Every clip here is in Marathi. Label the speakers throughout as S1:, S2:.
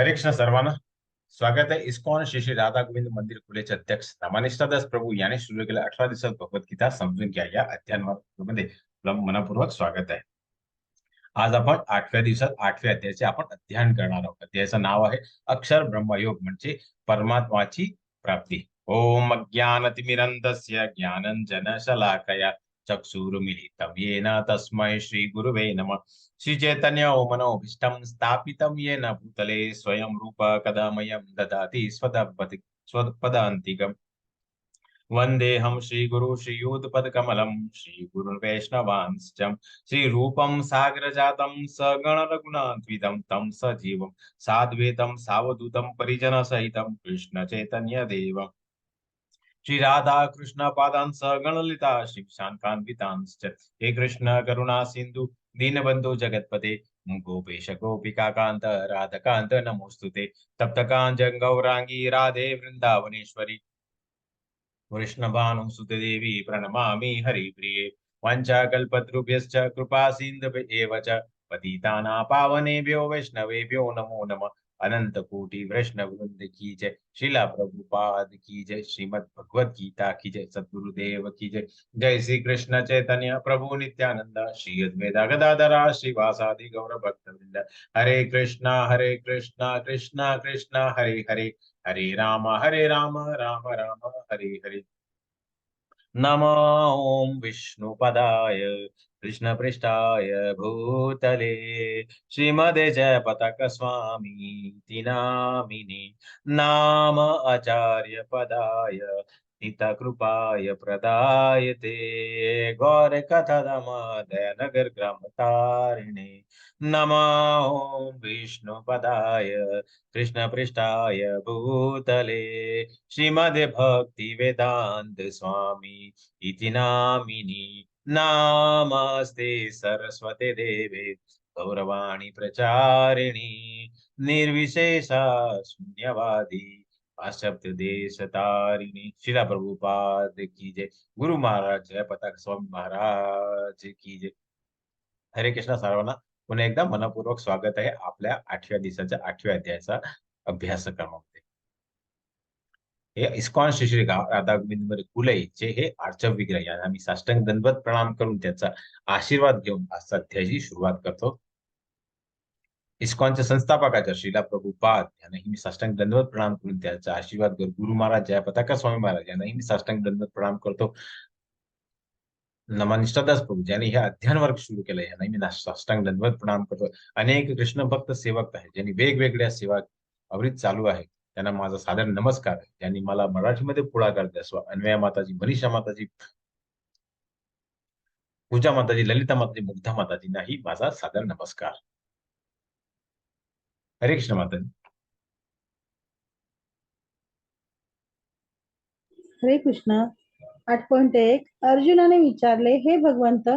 S1: हरे कृष्ण सर्वांना. स्वागत आहे इस्कॉन श्री श्री राधा गोविंद मंदिर कुलेचे अध्यक्ष रामानिष्ठादास प्रभू यांनी सुरू केलेल्या 18 दिवसात भगवद्गीता समजून घ्या या अध्यायामध्ये आपलं मनपूर्वक स्वागत आहे. आज आपण 8व्या दिवसात 8व्या अध्यायाचे आपण अध्ययन करणार आहोत. अध्यायाचं नाव आहे अक्षर ब्रह्मयोग म्हणजे परमात्माची प्राप्ती. ओम अज्ञानतिमिरन्धस्य ज्ञानञ्जनशलाकया चक्षुरुमिलितं येन तस्मै श्री गुरुवे नमः. श्री चैतन्य मनोभीष्टं स्थापितं येन भूतले स्वयं रूप कदा मह्यं ददाति स्वपदान्तिकम्. वन्देऽहं श्रीगुरु श्रीयुतपदकमलं श्रीगुरुर्वैष्णवांश्च श्रीरूपं सागरजातं सगण रघुनाथविदं तं सजीवं साद्वैतं सावधूतं परिजनसहितं कृष्ण चैतन्य देवम् श्री राधा कृष्ण पादान् सगण ललिता श्रीशान्कान्वितांश्च हे कृष्ण करुणा सिंधु दीनबंधु जगत्पते गोपेश गोपिका कांत राधकांत नमोस्तुते तप्त कांचन गौरांगी राधे वृंदावनेश्वरी वृष्णभानुसुते देवी प्रणमामि हरिप्रिये वंशाकल्पतरुभ्यश्च कृपा सिन्धुभ्य एव च पतितानां पावनेभ्यो वैष्णवेभ्यो नमो नमः. अनंत कोटि वैष्णव वृंद की जय. शिला प्रभुपाद की जय. श्रीमद भगवद गीता की जय. सद्गुरुदेव की जय. जय श्री कृष्ण चैतन्य प्रभु नित्यानंद श्री अद्वैता गदाधरा श्रीवासादि गौर भक्तवृंद. हरे कृष्णा कृष्णा कृष्णा हरे हरे हरे राम राम राम हरे हरे. नमो ओम विष्णुपदाय कृष्णपृष्ठाय भूतले श्रीमदे जयपताक स्वामी नामिने नाम आचार्य पदाय नितकृपाय प्रदायते गौरकथादमादय नगर ग्राम तारिणे. नमो ओम विष्णुपदाय कृष्णपृष्ठाय भूतले श्रीमदे भक्ति वेदांत स्वामी इति नामिनी नामस्ते सरस्वते देवे गौरवाणी प्रचारिणी निर्विशेषा शून्यवादी पाश्चात्य देश तारिणी. शिला प्रभुपाद की जय. गुरु महाराज जय. पताक स्वामी महाराज की जय. हरे कृष्ण सर्वांना पुन्हा एकदा मनपूर्वक स्वागत आहे आपल्या 8व्या दिवसाच्या 8व्या अध्यायाचा अभ्यासक्रमामध्ये. हे इस्कॉन श्री श्री राधा गोविंद कुलेचे हे आर्चव विग्रह यांना आम्ही साष्टांग दंडवत प्रणाम करून त्याचा आशीर्वाद घेऊन आजचा अध्यायाची सुरुवात करतो. इस्कॉनच्या संस्थापकाच्या श्रीला प्रभुपाद यांनाही मी साष्टांग दंडवत प्रणाम करून त्याचा आशीर्वाद घेऊन गुरु महाराज जयपताका स्वामी महाराज यांनाही मी साष्टांग दंडवत प्रणाम करतो. नमानिष्ठादास प्रभू ज्यांनी हे अध्ययन वर्ग सुरू केलं यांनाही मी साष्टांग दंडवत प्रणाम करतो. अनेक कृष्ण भक्त सेवक आहेत ज्यांनी वेगवेगळ्या सेवा अविरत चालू आहे त्यांना माझा सादर नमस्कार आहे. ज्यांनी मला मराठीमध्ये पुढाकार द्यावा अन्वया माताजी, मनीषा माताजी, पूजा माताजी, ललिता माताजी, मुग्धा माताजींनाही माझा सादर नमस्कार. हरे कृष्ण माताजी.
S2: हरे कृष्ण. 8.1 अर्जुनाने विचारले, हे भगवंत,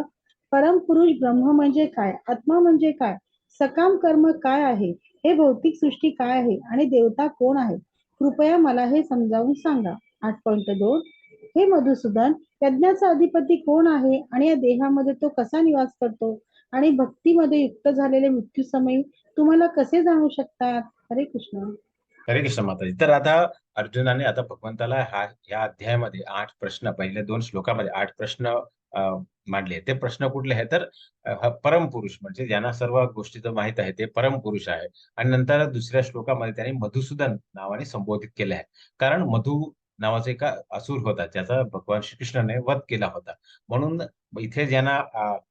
S2: परमपुरुष ब्रह्म म्हणजे काय, आत्मा म्हणजे काय, सकाम कर्म काय आहे, हे भौतिक सृष्टी काय आहे आणि देवता कोण आहे, कृपया मला हे समजावून सांगा. 8.2 हे मधुसूदन, यज्ञाचा अधिपती कोण आहे आणि या देहामध्ये तो कसा निवास करतो आणि भक्तीमध्ये युक्त झालेले मृत्यू समयी तुम्हाला कसे जाणू शकतात. हरे कृष्ण.
S1: हरे कृष्ण माताजी. तर आता अर्जुनाने आता भगवंताला या अध्यायामध्ये 8 प्रश्न, पहिल्या 2 श्लोकामध्ये 8 प्रश्न मांडले. ते प्रश्न कुठले आहेत तर परमपुरुष म्हणजे ज्यांना सर्व गोष्टीचं माहित आहे ते परमपुरुष आहे. आणि नंतर दुसऱ्या श्लोकामध्ये त्यांनी मधुसूदन नावाने संबोधित केले आहे. कारण मधु नावाचा एक असुर होता ज्याचा भगवान श्रीकृष्णाने वध केला होता. म्हणून इथे ज्यांना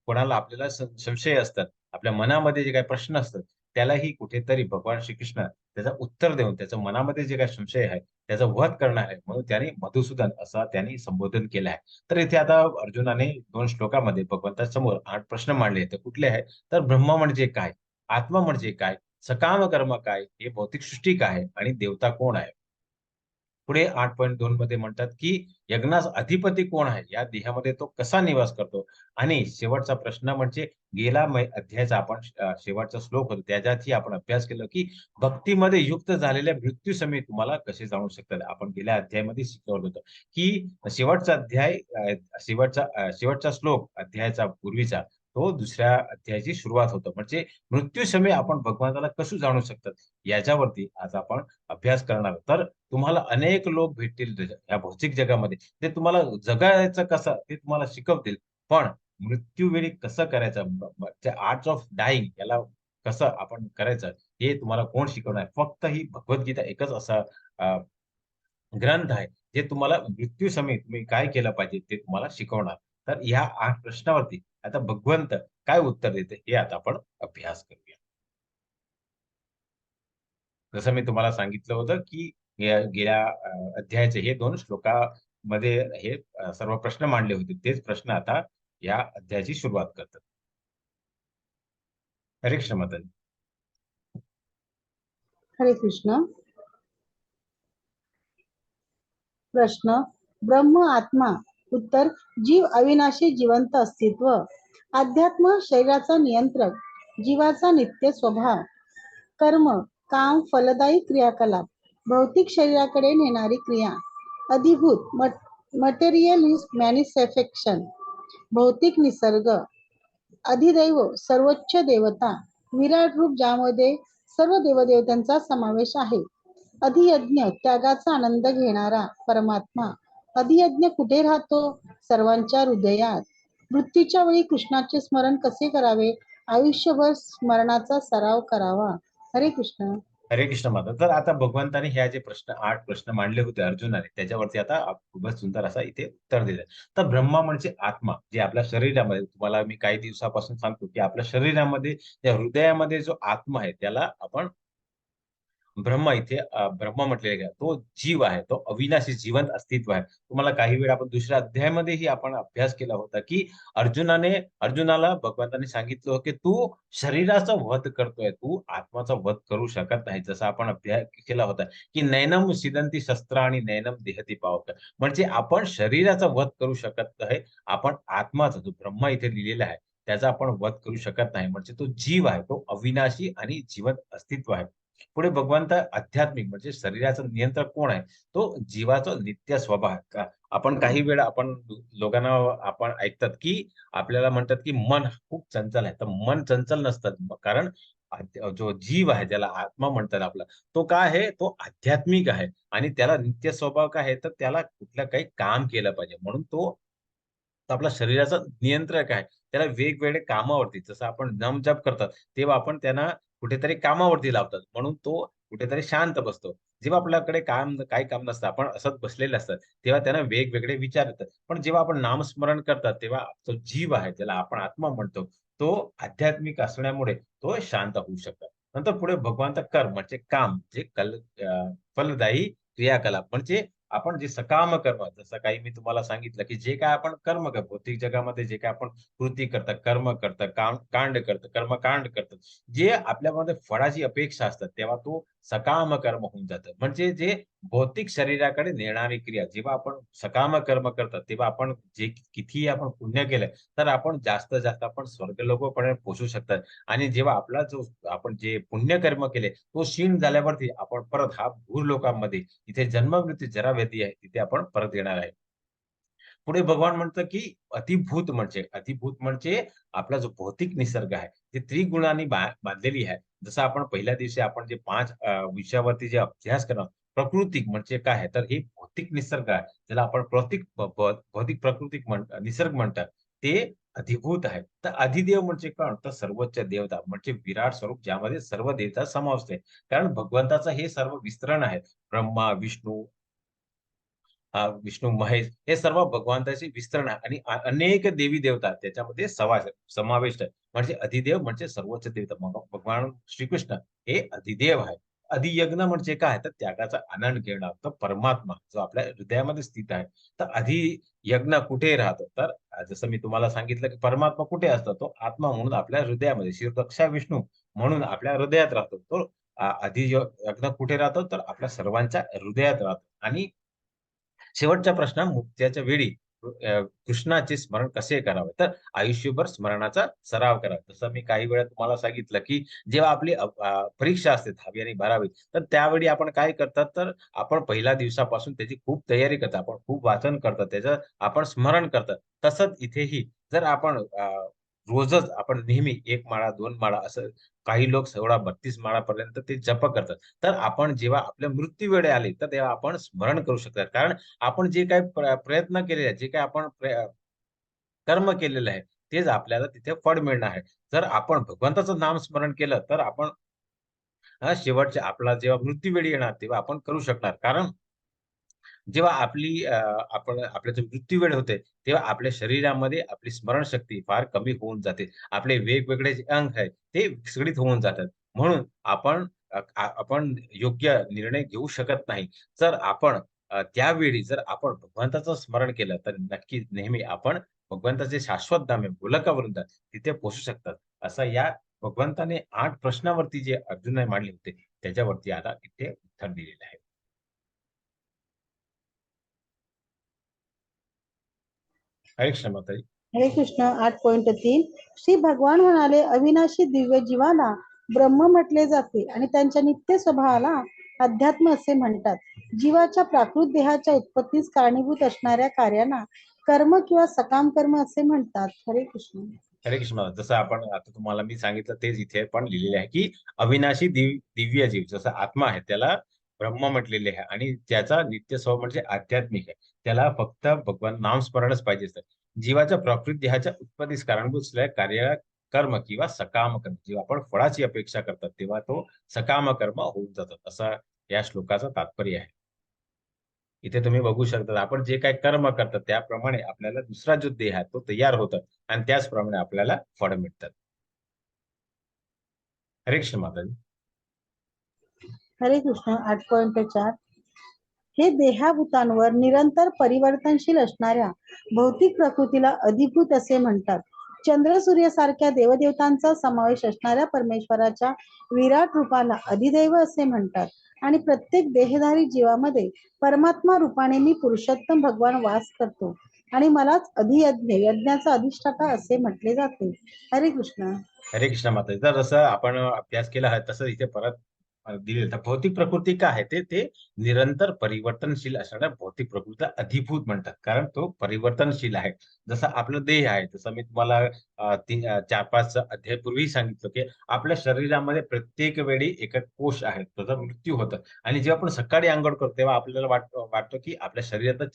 S1: कोणाला आपल्याला संशय असतात, आपल्या मनामध्ये जे काही प्रश्न असतात त्यालाही कुठेतरी भगवान श्रीकृष्ण त्याचा उत्तर देऊन त्याच्या मनामध्ये जे काही संशय आहे त्याचा वध करणार आहे. म्हणून त्याने मधुसूदन असा त्यांनी संबोधन केलं आहे. तर इथे आता अर्जुनाने 2 श्लोकामध्ये भगवंतासमोर 8 प्रश्न मांडले. तर कुठले आहे तर ब्रह्म म्हणजे काय, आत्मा म्हणजे काय, सकाम कर्म काय, हे भौतिक सृष्टी काय आहे आणि देवता कोण आहे. पुढे 8.2 मध्ये म्हणतात की यज्ञास अधिपती कोण आहे, या देहामध्ये तो कसा निवास करतो. आणि शेवटचा प्रश्न म्हणजे गेला अध्यायाचा आपण शेवटचा श्लोक होतो त्याच्यातही आपण अभ्यास केला की भक्तीमध्ये युक्त झालेल्या मृत्यू समय तुम्हाला कसे जाणू शकतात. आपण गेल्या अध्यायामध्ये शिकवलं होतं की शेवटचा अध्याय शेवटचा श्लोक अध्यायाचा पूर्वीचा तो दुसऱ्या अध्यायाची सुरुवात होतो. म्हणजे मृत्यूसमयी आपण भगवंताला कसं जाणू शकतात याच्यावरती आज आपण अभ्यास करणार आहोत. तर तुम्हाला अनेक लोक भेटतील या भौतिक जगामध्ये, ते तुम्हाला जगायचं कसं ते तुम्हाला शिकवतील. पण मृत्यूवेळी कसं करायचं, आर्ट ऑफ डाईंग याला कसं आपण करायचं, हे तुम्हाला कोण शिकवणार? फक्त ही भगवद्गीता एकच असा अ, ग्रंथ आहे, जे तुम्हाला मृत्यूसमयी तुम्ही काय केलं पाहिजे ते तुम्हाला शिकवणार. तर ह्या 8 प्रश्नावरती आता भगवंत काय उत्तर देते हे आता आपण अभ्यास करूया. जसं मी तुम्हाला सांगितलं होतं, की गेल्या अध्यायाचे हे 2 श्लोकामध्ये हे सर्व प्रश्न मांडले होते. तेच प्रश्न आता या अध्यायाची सुरुवात करतात. हरे कृष्ण माताजी.
S2: हरे कृष्ण. प्रश्न, ब्रह्म आत्मा. उत्तर, जीव अविनाशी जिवंत अस्तित्व. अध्यात्म शरीराचा नियंत्रक, जीवाचा नित्य स्वभाव. कर्म, काम, फलदायी क्रियाकलाप, भौतिक शरीराकडे नेणारी क्रिया. अधिभूत, मटेरियलिस्ट मॅनिफेस्टेशन, भौतिक निसर्ग. अधिदैव, सर्वोच्च देवता, विराट रूप ज्यामध्ये सर्व देवदेवतांचा समावेश आहे. अधियज्ञ, त्यागाचा आनंद घेणारा परमात्मा. अधियज्ञ कुठे राहतो? सर्वांच्या हृदयात. मृत्यूच्या वेळी कृष्णाचे स्मरण कसे करावे? आयुष्यभर स्मरणाचा सराव करावा. हरे कृष्ण.
S1: हरे कृष्ण माता. तर आता भगवंताने ह्या जे प्रश्न 8 प्रश्न मांडले होते अर्जुनाने, त्याच्यावरती आता खूपच सुंदर असा इथे उत्तर दिलंय. तर ब्रह्मा म्हणजे आत्मा, जे आपल्या शरीरामध्ये तुम्हाला मी काही दिवसापासून सांगतो, की आपल्या शरीरामध्ये, त्या हृदयामध्ये जो आत्मा आहे, त्याला आपण ब्रह्मा इथे ब्रह्मा म्हटलेलं आहे. तो जीव आहे. तो अविनाशी जिवंत अस्तित्व आहे. तुम्हाला काही वेळ आपण दुसऱ्या अध्यायामध्येही आपण अभ्यास केला होता, की अर्जुनाला भगवंतांनी सांगितलं, की "तू शरीराचा वध करतोय. तू आत्माचा वध करू शकत नाही." जसा आपण अभ्यास केला होता, की "नैनम छिदन्ति शस्त्राणि नैनम देहति पावक." म्हणजे आपण शरीराचा वध करू शकत आहे. आपण आत्माचा जो ब्रह्मा इथे लिहिलेला आहे, त्याचा आपण वध करू शकत नाही. म्हणजे तो जीव आहे. तो अविनाशी आणि जिवंत अस्तित्व आहे. पुढे भगवंत आध्यात्मिक म्हणजे शरीराचं नियंत्रक कोण आहे? तो जीवाचा नित्य स्वभाव आहे. का आपण काही वेळा आपण लोकांना आपण ऐकतात, की आपल्याला म्हणतात, की मन खूप चंचल आहे. तर मन चंचल नसतं. कारण जो जीव आहे, ज्याला आत्मा म्हणतात आपला, तो काय आहे? तो आध्यात्मिक आहे आणि त्याला नित्य स्वभाव काय आहे? तर त्याला कुठलं काही काम केलं पाहिजे. म्हणून तो आपला शरीराचा नियंत्रक आहे. त्याला वेगवेगळे कामावरती जसं आपण जप करतात, तेव्हा आपण त्यांना कुठेतरी कामावरती लावतात. म्हणून तो कुठेतरी शांत बसतो. जेव्हा आपल्याकडे काही काम नसतं, आपण असंच बसलेले असतात, तेव्हा त्यांना वेगवेगळे विचार येतात. पण जेव्हा आपण नामस्मरण करतात, तेव्हा तो जीव आहे, ज्याला आपण आत्मा म्हणतो, तो आध्यात्मिक असण्यामुळे तो शांत होऊ शकतो. नंतर पुढे भगवंत कर्म म्हणजे काम, जे फलदायी क्रियाकलाप म्हणजे आपण जे सकाम कर्म, जसं काही मी तुम्हाला सांगितलं, की जे काय आपण कर्म करतो, भौतिक जगामध्ये जे काही आपण कृती करतात, कर्म करतात, कांड करतात, कर्मकांड करतात. जे आपल्यामध्ये फळाची अपेक्षा असतात, तेव्हा तो सकाम कर्म होऊन जातं. म्हणजे जे भौतिक शरीराकडे नेणारी क्रिया, जेव्हा आपण सकाम कर्म करतात, तेव्हा आपण जे कितीही आपण पुण्य केलं, तर आपण जास्तीत जास्त आपण स्वर्गलोकापर्यंत पोहोचू शकतात. आणि जेव्हा आपला जो आपण जे पुण्यकर्म केले, तो क्षीण झाल्यावरती आपण परत हा भूलोकामध्ये इथे जन्म-मृत्यू जरा-व्याधी आहे, तिथे आपण परत येणार आहे. पुढे भगवान म्हणतं, की अतिभूत म्हणजे आपला जो भौतिक निसर्ग आहे, ते त्रिगुणांनी बांधलेली आहे. जसं आपण पहिल्या दिवशी आपण जे 5 विषयावरती जे अभ्यास करणार, प्राकृतिक म्हणजे काय आहे, तर हे भौतिक निसर्ग आहे. ज्याला आपण भौतिक प्राकृतिक निसर्ग म्हणतात. ते अधिभूत आहे. तर अधिदेव म्हणजे कोण? तर सर्वोच्च देवता म्हणजे विराट स्वरूप, ज्यामध्ये सर्व देवता समाविष्ट आहे. कारण भगवंताचं हे सर्व विस्तरण आहे. ब्रह्मा, विष्णू, महेश हे सर्व भगवंताचे विस्तरण आहे आणि अनेक देवी-देवता त्याच्यामध्ये समाविष्ट आहे. म्हणजे अधिदेव म्हणजे सर्वोच्च देवता. मग भगवान श्रीकृष्ण हे अधिदेव आहे. अधियज्ञ म्हणजे काय? तर त्यागाचा आनंद घेणं. तर परमात्मा जो आपल्या हृदयामध्ये स्थित आहे. तर अधियज्ञ कुठे राहतो? तर जसं मी तुम्हाला सांगितलं, की परमात्मा कुठे असतो? तो आत्मा म्हणून आपल्या हृदयामध्ये. शिरदक्षा विष्णू म्हणून आपल्या हृदयात राहतो. तो अधियज्ञ कुठे राहतो? तर आपल्या सर्वांच्या हृदयात राहतो आणि शेवटचा प्रश्न मुक्त्याच्या वेळी कृष्णाचे स्मरण कसे करावे? तर आयुष्यभर स्मरणाचा सराव करा. जसं मी काही वेळा तुम्हाला सांगितलं, की जेव्हा आपली परीक्षा असते 10वी आणि 12वी तर त्यावेळी आपण काय करतात, तर आपण पहिल्या दिवसापासून त्याची खूप तयारी करतो. आपण खूप वाचन करतो. त्याचं आपण स्मरण करतो. तसंच इथेही जर आपण रोजच आपण नेहमी 1 माळा 2 माळा असं, काही लोक 16-32 माळापर्यंत ते जप करतात. तर आपण जेव्हा आपल्या मृत्यू वेळ आली, तर तेव्हा आपण स्मरण करू शकतात. कारण आपण जे काही प्रयत्न केलेले आहेत, जे काही आपण कर्म केलेलं आहे, तेच आपल्याला तिथे फळ मिळणार आहे. जर आपण भगवंताचं नाम स्मरण केलं, तर आपण शेवटच्या आपला जेव्हा मृत्यूवेळी येणार, तेव्हा आपण करू शकणार. कारण जेव्हा आपण आपला जो मृत्यू वेळ होते, तेव्हा आपल्या शरीरामध्ये आपली स्मरणशक्ती फार कमी होऊन जाते. आपले वेगवेगळे जे अंग आहेत, ते विस्कळीत होऊन जातात. म्हणून आपण योग्य निर्णय घेऊ शकत नाही. जर आपण त्यावेळी जर आपण भगवंताचं स्मरण केलं, तर नक्कीच नेहमी आपण भगवंताचे शाश्वत धाम आहे, गोलकावृंद तिथे पोहोचू शकतात. असं या भगवंताने 8 प्रश्नावरती जे अर्जुनाने मांडले होते, त्याच्यावरती आता इथे उत्तर दिलेलं आहे. हरे कृष्ण माताजी.
S2: हरे कृष्ण. 8.3 श्री भगवान म्हणाले, अविनाशी दिव्य जीवाला ब्रह्म म्हटले जाते आणि त्यांच्या नित्य स्वभावाला अध्यात्म असे म्हणतात. जीवाच्या प्राकृत देहाच्या उत्पत्तीस कारणीभूत असणाऱ्या कार्यांना कर्म किंवा सकाम कर्म असे म्हणतात. हरे कृष्ण.
S1: हरे कृष्ण. जसं आपण आता तुम्हाला मी सांगितलं तेच इथे पण लिहिलेले आहे, की अविनाशी दिव्य जीव जसा आत्मा आहे त्याला ब्रह्म म्हटलेले आहे आणि त्याचा नित्य स्वभाव म्हणजे आध्यात्मिक आहे. त्याला फक्त भगवान नामस्मरणच पाहिजे असतं. जीवाच्या प्राकृत देहाच्या उत्पत्तीस कारणीभूत असलेल्या कार्य कर्म किंवा सकाम कर्म जेव्हा आपण फळाची अपेक्षा करतात, तेव्हा तो सकाम कर्म होऊन जातात. असा या श्लोकाचं तात्पर्य आहे. इथे तुम्ही बघू शकता आपण जे काही कर्म करतात त्याप्रमाणे आपल्याला दुसरा जो देह आहे तो तयार होतात आणि त्याचप्रमाणे आपल्याला फळ मिळतात. हरे कृष्ण माताजी.
S2: हरे कृष्ण. 8.4 हे देहाभूतांवर निरंतर परिवर्तनशील असणाऱ्या भौतिक प्रकृतीला अधिभूत असे म्हणतात. चंद्र सूर्य सारख्या देवदेवतांचा समावेश असणाऱ्या परमेश्वराच्या विराट रूपाला अधिदैव असे म्हणतात. आणि प्रत्येक देहधारी जीवामध्ये परमात्मा रूपाने मी पुरुषोत्तम भगवान वास करतो आणि मलाच अधियज्ञ यज्ञाचा अधिष्ठाता असे म्हटले जाते. हरे कृष्ण.
S1: हरे कृष्ण माताजी. तर जसं आपण अभ्यास केला आहे तसं इथे परत दिलेलं तर भौतिक प्रकृती काय आहे ते ते निरंतर परिवर्तनशील असणाऱ्या भौतिक प्रकृतीला अधिभूत म्हणतात. कारण तो परिवर्तनशील आहे. जसं आपलं देह आहे, जसं मी तुम्हाला 4-5 अध्यायपूर्वी सांगितलं, की आपल्या शरीरामध्ये प्रत्येक वेळी एक कोश आहे, त्याचा मृत्यू होतं आणि जेव्हा आपण सकाळी अंघोळ करतो, तेव्हा आपल्याला वाटतं, की आपल्या शरीरातला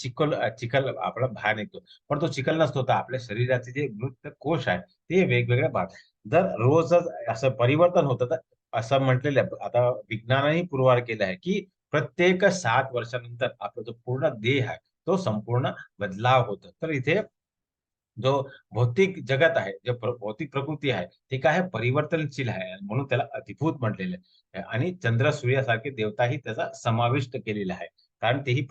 S1: चिखल आपला बाहेर निघतो. पण तो चिखल नसतो. तर आपल्या शरीराचे जे मृत कोश आहे, ते वेगवेगळ्या भाग जर रोजच असं परिवर्तन होतं, तर असं म्हटलेलं आहे, आता विज्ञानाने पुरवार केला आहे, की प्रत्येक 7 वर्षानंतर आपला जो पूर्ण देह आहे, तो संपूर्ण बदलाव होतो. तर इथे जो भौतिक जगत आहे, जो भौतिक प्रकृती आहे, ती काय आहे परिवर्तनशील आहे म्हणून त्याला अधिभूत म्हटलेलं आहे. आणि चंद्र, सूर्यासारखे देवताही त्याचा समाविष्ट केलेला आहे. कारण तेही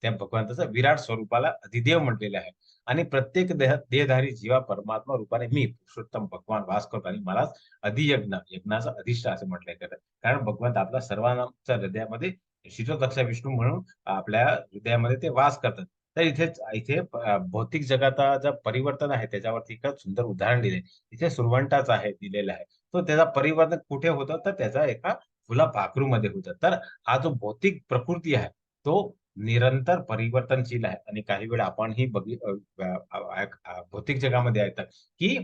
S1: त्या भगवंताचं विराट स्वरूपाला अधिदेव म्हटलेलं आहे. आणि प्रत्येक देहधारी जीवा परमात्मा रूपाने मी पुरुषोत्तम भगवान वास करतो आणि मलाच अधियज्ञ, यज्ञाचा अधिष्ठा असं म्हटलंय त्याला. कारण भगवंत आपल्या सर्वांच्या हृदयामध्ये शीतोदक्ष विष्णू म्हणून आपल्या हृदयामध्ये ते वास करतात. तर इथे भौतिक जगाचा परिवर्तन आहे त्याच्यावरती एक सुंदर उदाहरण दिले. इथे सुरवंटाच आहे दिलेला आहे. तो त्याचा परिवर्तन कुठे होतं तर त्याचा एका फुलापाखरूमध्ये होतं. तर हा जो भौतिक प्रकृती आहे तो निरंतर परिवर्तनशील आहे आणि काही वेळा आपणही भौतिक जगामध्ये येतात की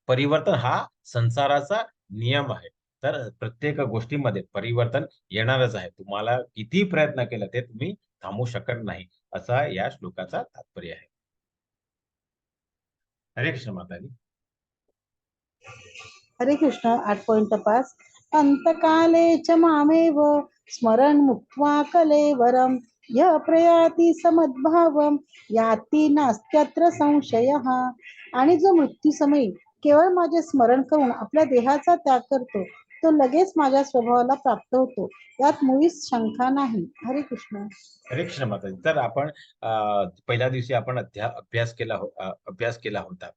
S1: परिवर्तन हा संसाराचा नियम आहे. तर प्रत्येक गोष्टीमध्ये परिवर्तन येणारच आहे. तुम्हाला किती प्रयत्न केला ते तुम्ही थांबवू शकत नाही. असा या श्लोकाचा तात्पर्य आहे. हरे कृष्ण माताजी.
S2: हरे कृष्ण. 8.5 अंतकाले च मामेव स्मरण मुक्त्वा कलेवरम य प्रयाति समद्भावम याति नास्त्यत्र संशयः. आणि जो मृत्यू समयी केवळ माझे स्मरण करून आपल्या देहाचा त्याग करतो, तो लगेच माझ्या स्वभावाला प्राप्त होतो, यात मुळीच शंका नाही. हरे कृष्ण.
S1: हरे कृष्ण माताजी. तर आपण पहिल्या दिवशी आपण अभ्यास केला होता.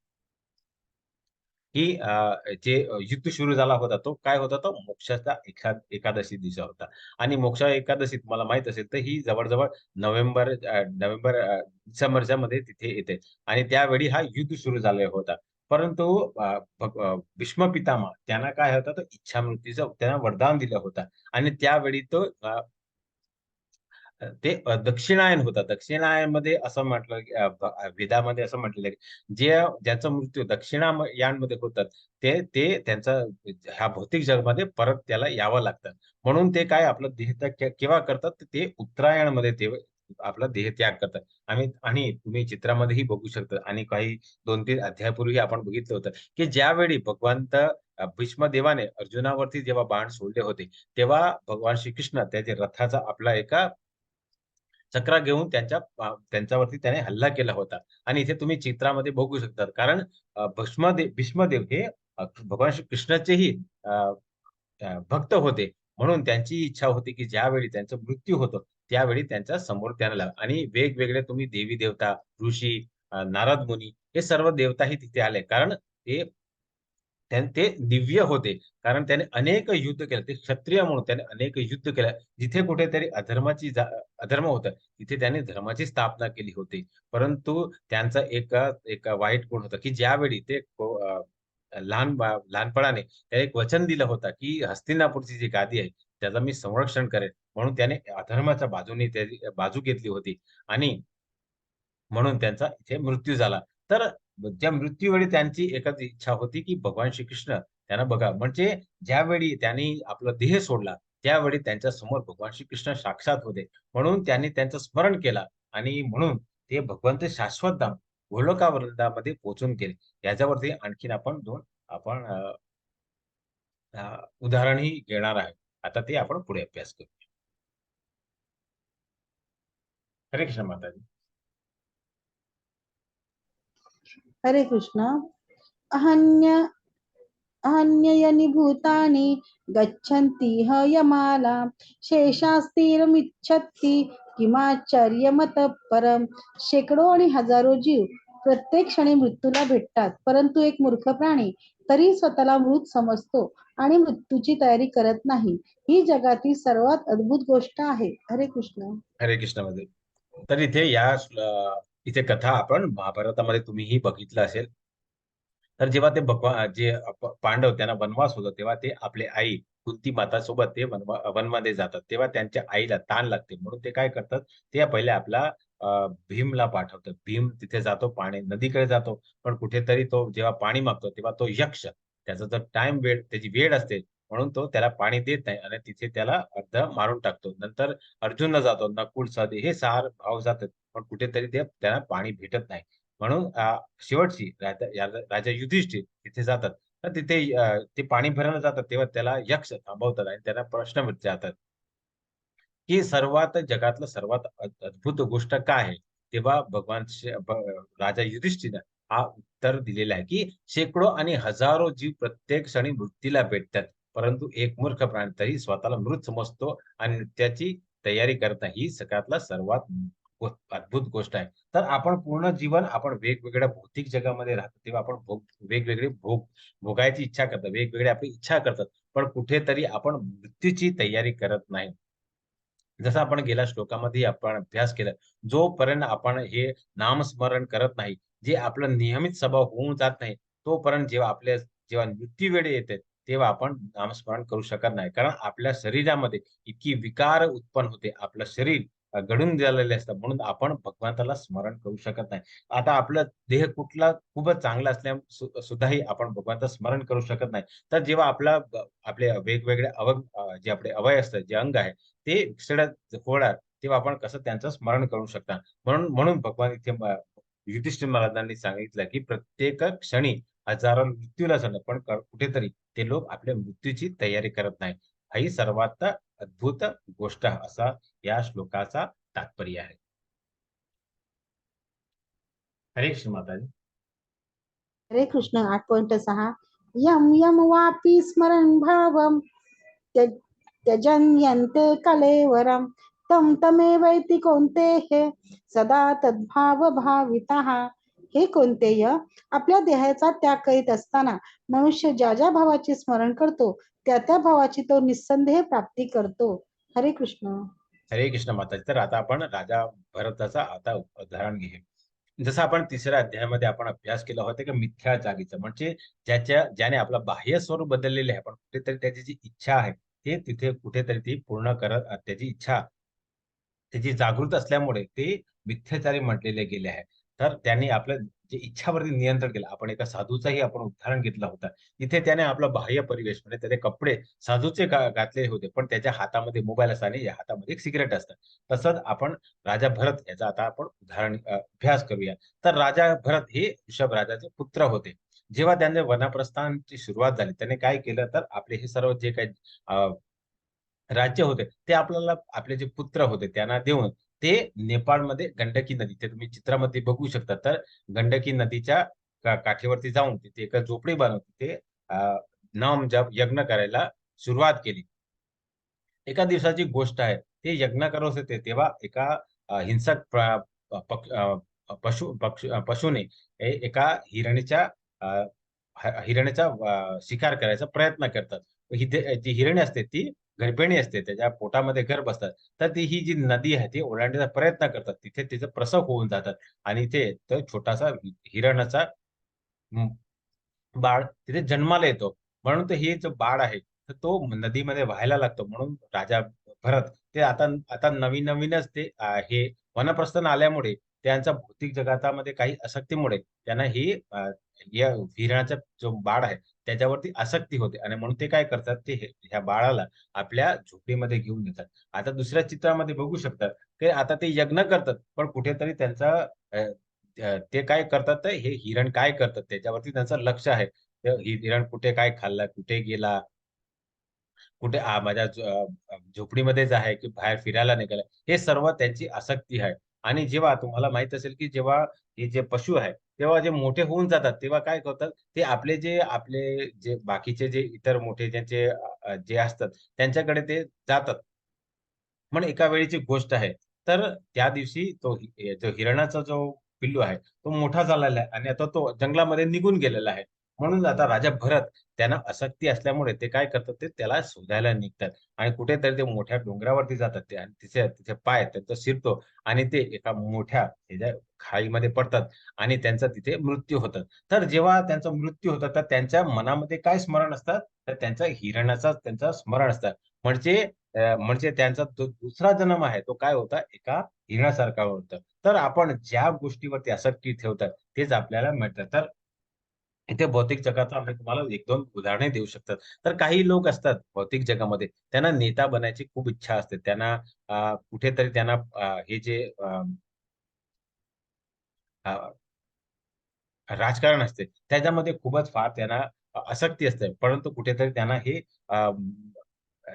S1: की जे युद्ध सुरू झाला होता तो काय होता तो मोक्षाचा एकादशी दिवसा होता. आणि मोक्षा एकादशी तुम्हाला माहित असेल तर ही जवळ-जवळ डिसेंबरच्या मध्ये तिथे येते आणि त्यावेळी हा युद्ध सुरू झाला होता. परंतु भीष्म पितामह त्यांना काय होतं तर इच्छामृत्यूचं त्यांना वरदान दिलं होतं आणि त्यावेळी तो ते दक्षिणायन होतं. दक्षिणायनमध्ये असं म्हटलं की वेदामध्ये असं म्हटलेलं आहे की ज्याचा मृत्यू दक्षिणायनमध्ये होतात ते त्यांचा ह्या भौतिक जगामध्ये परत त्याला यावं लागतं. म्हणून ते काय आपलं देहत्याग केव्हा करतात तर ते उत्तरायणमध्ये ते आपला देहत्याग करतात. आणि तुम्ही चित्रामध्येही बघू शकता आणि काही 2-3 अध्यायापूर्वी आपण बघितलं होतं की ज्यावेळी भगवंत भीष्मदेवाने अर्जुनावरती जेव्हा बाण सोडले होते, तेव्हा भगवान श्रीकृष्ण त्याच्या रथाचा आपला एका चक्रा घेऊन त्यांच्यावरती त्याने हल्ला केला होता. आणि इथे तुम्ही चित्रामध्ये बघू शकता. कारण भीष्मदेव हे भगवान श्री कृष्णाचेही अ, भक्त होते. म्हणून त्यांची इच्छा होती, की ज्यावेळी त्यांचा मृत्यू होतो, त्यावेळी त्यांच्या समोर त्याला लावा आणि वेगवेगळे तुम्ही देवी-देवता, ऋषी, नारद मुनी हे सर्व देवताही तिथे आले. कारण ते दिव्य होते. कारण त्याने अनेक युद्ध केलं. ते क्षत्रिय म्हणून त्याने अनेक युद्ध केलं. जिथे कुठेतरी अधर्म होतं, तिथे त्याने धर्माची स्थापना केली होती. परंतु त्यांचा एक वाईट गुण होता, की ज्यावेळी ते लहानपणाने त्याने एक वचन दिलं होतं, की हस्तिनापूरची जी गादी आहे, त्याचं मी संरक्षण करेन. म्हणून त्याने अधर्माच्या बाजूने त्याची बाजू घेतली होती आणि म्हणून त्यांचा इथे मृत्यू झाला. तर त्या मृत्यूवेळी त्यांची एकच इच्छा होती, की भगवान श्रीकृष्ण त्यांना बघा. म्हणजे ज्यावेळी त्यांनी आपला देह सोडला, त्यावेळी त्यांच्या समोर भगवान श्रीकृष्ण साक्षात होते. म्हणून त्यांनी त्यांचं स्मरण केलं आणि म्हणून ते भगवंत शाश्वत धाम गोलोकावृंदामध्ये पोहोचून गेले. याच्यावरती आणखीन आपण 2 आपण उदाहरणही घेणार आहे. आता ते आपण पुढे अभ्यास करू. हरे कृष्ण माताजी.
S2: हरे कृष्ण. अहन्य अन्ययनि भूतानि गच्छन्ति ह यमाला शेषास्तिरमिच्छति किमाश्चर्यमतः परम. शेकडो आणि हजारो जीव प्रत्येक क्षणी मृत्यूला भेटतात, परंतु एक मूर्ख प्राणी तरी स्वतःला मृत समजतो आणि मृत्यूची तयारी करत नाही. ही जगातील सर्वात अद्भुत गोष्ट आहे. हरे कृष्ण.
S1: हरे कृष्ण मध्ये. तर इथे कथा आपण महाभारतामध्ये तुम्हीही बघितलं असेल. तर जेव्हा ते पांडव त्यांना वनवास होतो, तेव्हा ते आपले आई कुंती माता सोबत ते वनमध्ये जातात. तेव्हा त्यांच्या आईला ताण लागते. म्हणून ते काय करतात, ते पहिले आपला भीमला पाठवतात. भीम तिथे जातो, नदीकडे जातो. पण कुठेतरी तो जेव्हा पाणी मागतो, तेव्हा तो यक्ष त्याचा जर त्याची वेळ असते, म्हणून तो त्याला पाणी देत नाही आणि तिथे त्याला मारून टाकतो. नंतर अर्जुनला जातो, नकुल, सहदेव हे 6 भाऊ जातात. पण कुठेतरी त्यांना पाणी भेटत नाही. म्हणून शेवटची राजा युधिष्ठिर तिथे जातात. तर तिथे ते पाणी भरायला जातात, तेव्हा त्याला यक्ष थांबवतात आणि त्यांना प्रश्न विचारतात, की जगातलं सर्वात अद्भुत गोष्ट काय आहे? तेव्हा राजा युधिष्ठिर हा उत्तर दिलेला आहे, की शेकडो आणि हजारो जीव प्रत्येक क्षणी मृत्यूला भेटतात. परंतु एक मूर्ख प्राणी तरी स्वतःला मृत समजतो आणि त्याची तयारी करत नाही. ही सगळ्यातला सर्वात अद्भुत गोष्ट आहे. तर आपण पूर्ण जीवन आपण वेगवेगळ्या भौतिक जगामध्ये राहतो, तेव्हा आपण वेगवेगळे भोगायची इच्छा करतो. वेगवेगळ्या आपली इच्छा करतात. पण कुठेतरी आपण मृत्यूची तयारी करत नाही. जसं आपण गेल्या श्लोकामध्ये आपण अभ्यास केला. जोपर्यंत आपण हे नामस्मरण करत नाही, जे आपलं नियमित स्वभाव होऊन जात नाही, तोपर्यंत जेव्हा मृत्यू वेळ येते, तेव्हा आपण नामस्मरण करू शकत नाही. कारण आपल्या शरीरामध्ये इतकी विकार उत्पन्न होते. आपलं शरीर गळून गेलेले असतं. म्हणून आपण भगवंताला स्मरण करू शकत नाही. आता आपला देह खूपच चांगला सुद्धाही आपण भगवंताचं स्मरण करू शकत नाही. तर जेव्हा आपले वेगवेगळे जे आपले अवयव असतात, जे अंग आहे, ते विसरत होणार, तेव्हा आपण कसं त्यांचं स्मरण करू शकता. म्हणून म्हणून भगवान इथे युधिष्ठिर महाराजांनी सांगितलं, की प्रत्येक क्षणी हजारो मृत्यूला जाणं, पण कुठेतरी ते लोक आपल्या मृत्यूची तयारी करत नाही. ही सर्वात अद्भुत गोष्ट असा या श्लोकाचा तात्पर्य आहे. हरे कृष्ण माताजी.
S2: हरे कृष्ण. 8.6. यम यम वापी स्मरण भावम त्यजन्यन्ते कलेवरम तम तमेवैति कोणते सदा तद्भाव भावितः. हे कोणतेय, आपल्या देहाचा त्याग करीत असताना मनुष्य ज्या ज्या भावाचे स्मरण करतो, त्या त्या भावाची तो निस्संदेह प्राप्ती करतो. हरे कृष्ण.
S1: हरे कृष्ण माताजी. तर आता आपण राजा भरताचा आता उदाहरण घेऊ. जसं आपण तिसऱ्या अध्यायामध्ये आपण अभ्यास केला होता, की मिथ्या जागीचं म्हणजे ज्याने आपलं बाह्य स्वरूप बदललेले आहे, पण कुठेतरी त्याची जी इच्छा आहे, ते तिथे कुठेतरी ती पूर्ण करत त्याची इच्छा त्याची जागृत असल्यामुळे ते मिथ्याचारी म्हटलेले गेले आहे. तर त्यांनी आपलं जे इच्छावरती नियंत्रण केलं. आपण एका साधूचाही आपण उदाहरण घेतला होता. तिथे त्याने आपला बाह्य परिवेश म्हणजे त्याचे कपडे साधूचे घातलेले होते, पण त्याच्या हातामध्ये मोबाईल असतो आणि या हातामध्ये एक सिगारेट असतं. तसंच आपण राजा भरत याचा आता आपण अभ्यास करूया. तर राजा भरत हे ऋषभ राजाचे पुत्र होते. जेव्हा त्यांच्या वनप्रस्थानाची सुरुवात झाली, त्याने काय केलं तर आपले हे सर्व जे काही राज्य होते ते आपल्याला आपले जे पुत्र होते त्यांना देऊन ते नेपाळमध्ये गंडकी नदी ते तुम्ही चित्रामध्ये बघू शकता. तर गंडकी नदीच्या काठीवरती जाऊन तिथे एक झोपडी बनवून तिथे नाम जप यज्ञ करायला सुरुवात केली. एका दिवसाची गोष्ट आहे. ते यज्ञ करत होते तेव्हा एका हिंसक पशूने एका हिरणीच्या अ, हिरण्याचा शिकार करायचा प्रयत्न करतात. ही जी हिरणी असते ती गर्भिणी असते. त्याच्या पोटामध्ये गर्भ असतात. तर ती ही जी नदी आहे ती ओलांडण्याचा प्रयत्न करतात. तिथे तिचा प्रसव होऊन जातात आणि ते तो छोटासा हिरणाचा बाळ तिथे जन्माला येतो. म्हणून तर हे जो बाळ आहे, तर तो नदीमध्ये व्हायला लागतो. म्हणून राजा भरत ते आता आता नवीन-नवीनच ते हे वनप्रस्थान आल्यामुळे त्यांच्या भौतिक जगतामध्ये काही आसक्तीमुळे त्यांना ही या हिरणाचा जो बाळ आहे, त्याच्यावरती आसक्ती होते आणि म्हणून ते काय करतात, ते ह्या बाळाला आपल्या झोपडीमध्ये घेऊन येतात. आता दुसऱ्या चित्रामध्ये बघू शकतात, की आता ते यज्ञ करतात, पण कुठेतरी त्यांचा ते काय करतात, तर हे हिरण काय करतात त्याच्यावरती त्यांचं लक्ष आहे. तर हिरण कुठे काय खाल्लं, कुठे गेला, कुठे माझ्या झोपडीमध्येच आहे, की बाहेर फिरायला निघालाय. हे सर्व त्यांची आसक्ती आहे. आणि जेव्हा तुम्हाला माहीत असेल, की जेव्हा हे जे पशु आहे, तेव्हा जे मोठे होऊन जातात, तेव्हा काय करतात, ते आपले जे बाकीचे जे इतर मोठे ज्यांचे जे असतात, त्यांच्याकडे ते जातात. पण एका वेळेची गोष्ट आहे. तर त्या दिवशी जो हिरणाचा जो पिल्लू आहे, तो मोठा झालेला आहे आणि आता तो जंगलामध्ये निघून गेलेला आहे. म्हणून आता राजा भरत त्यांना आसक्ती असल्यामुळे ते काय करतात, ते त्याला शोधायला निघतात आणि कुठेतरी ते मोठ्या डोंगरावरती जातात ते आणि तिचे तिचे पाय त्यांचा शिरतो आणि ते एका मोठ्या ह्याच्या खाईमध्ये पडतात आणि त्यांचा तिथे मृत्यू होतो. तर जेव्हा त्यांचा मृत्यू होतो, तर त्यांच्या मनामध्ये काय स्मरण असतात, तर त्यांच्या हिरण्याचा त्यांचं स्मरण असतं. म्हणजे म्हणजे त्यांचा जो दुसरा जन्म आहे तो काय होता एका हिरण्यासारखा होता. तर आपण ज्या गोष्टीवरती आसक्ती ठेवतात तेच आपल्याला मिळतात. तर इथे भौतिक जगाचं आम्ही तुम्हाला 1-2 उदाहरणे देऊ शकतात. तर काही लोक असतात भौतिक जगामध्ये त्यांना नेता बनायची खूप इच्छा असते. त्यांना कुठेतरी त्यांना हे जे अ, राजकारण असते त्याच्यामध्ये खूपच फार त्यांना आसक्ती असते. परंतु कुठेतरी त्यांना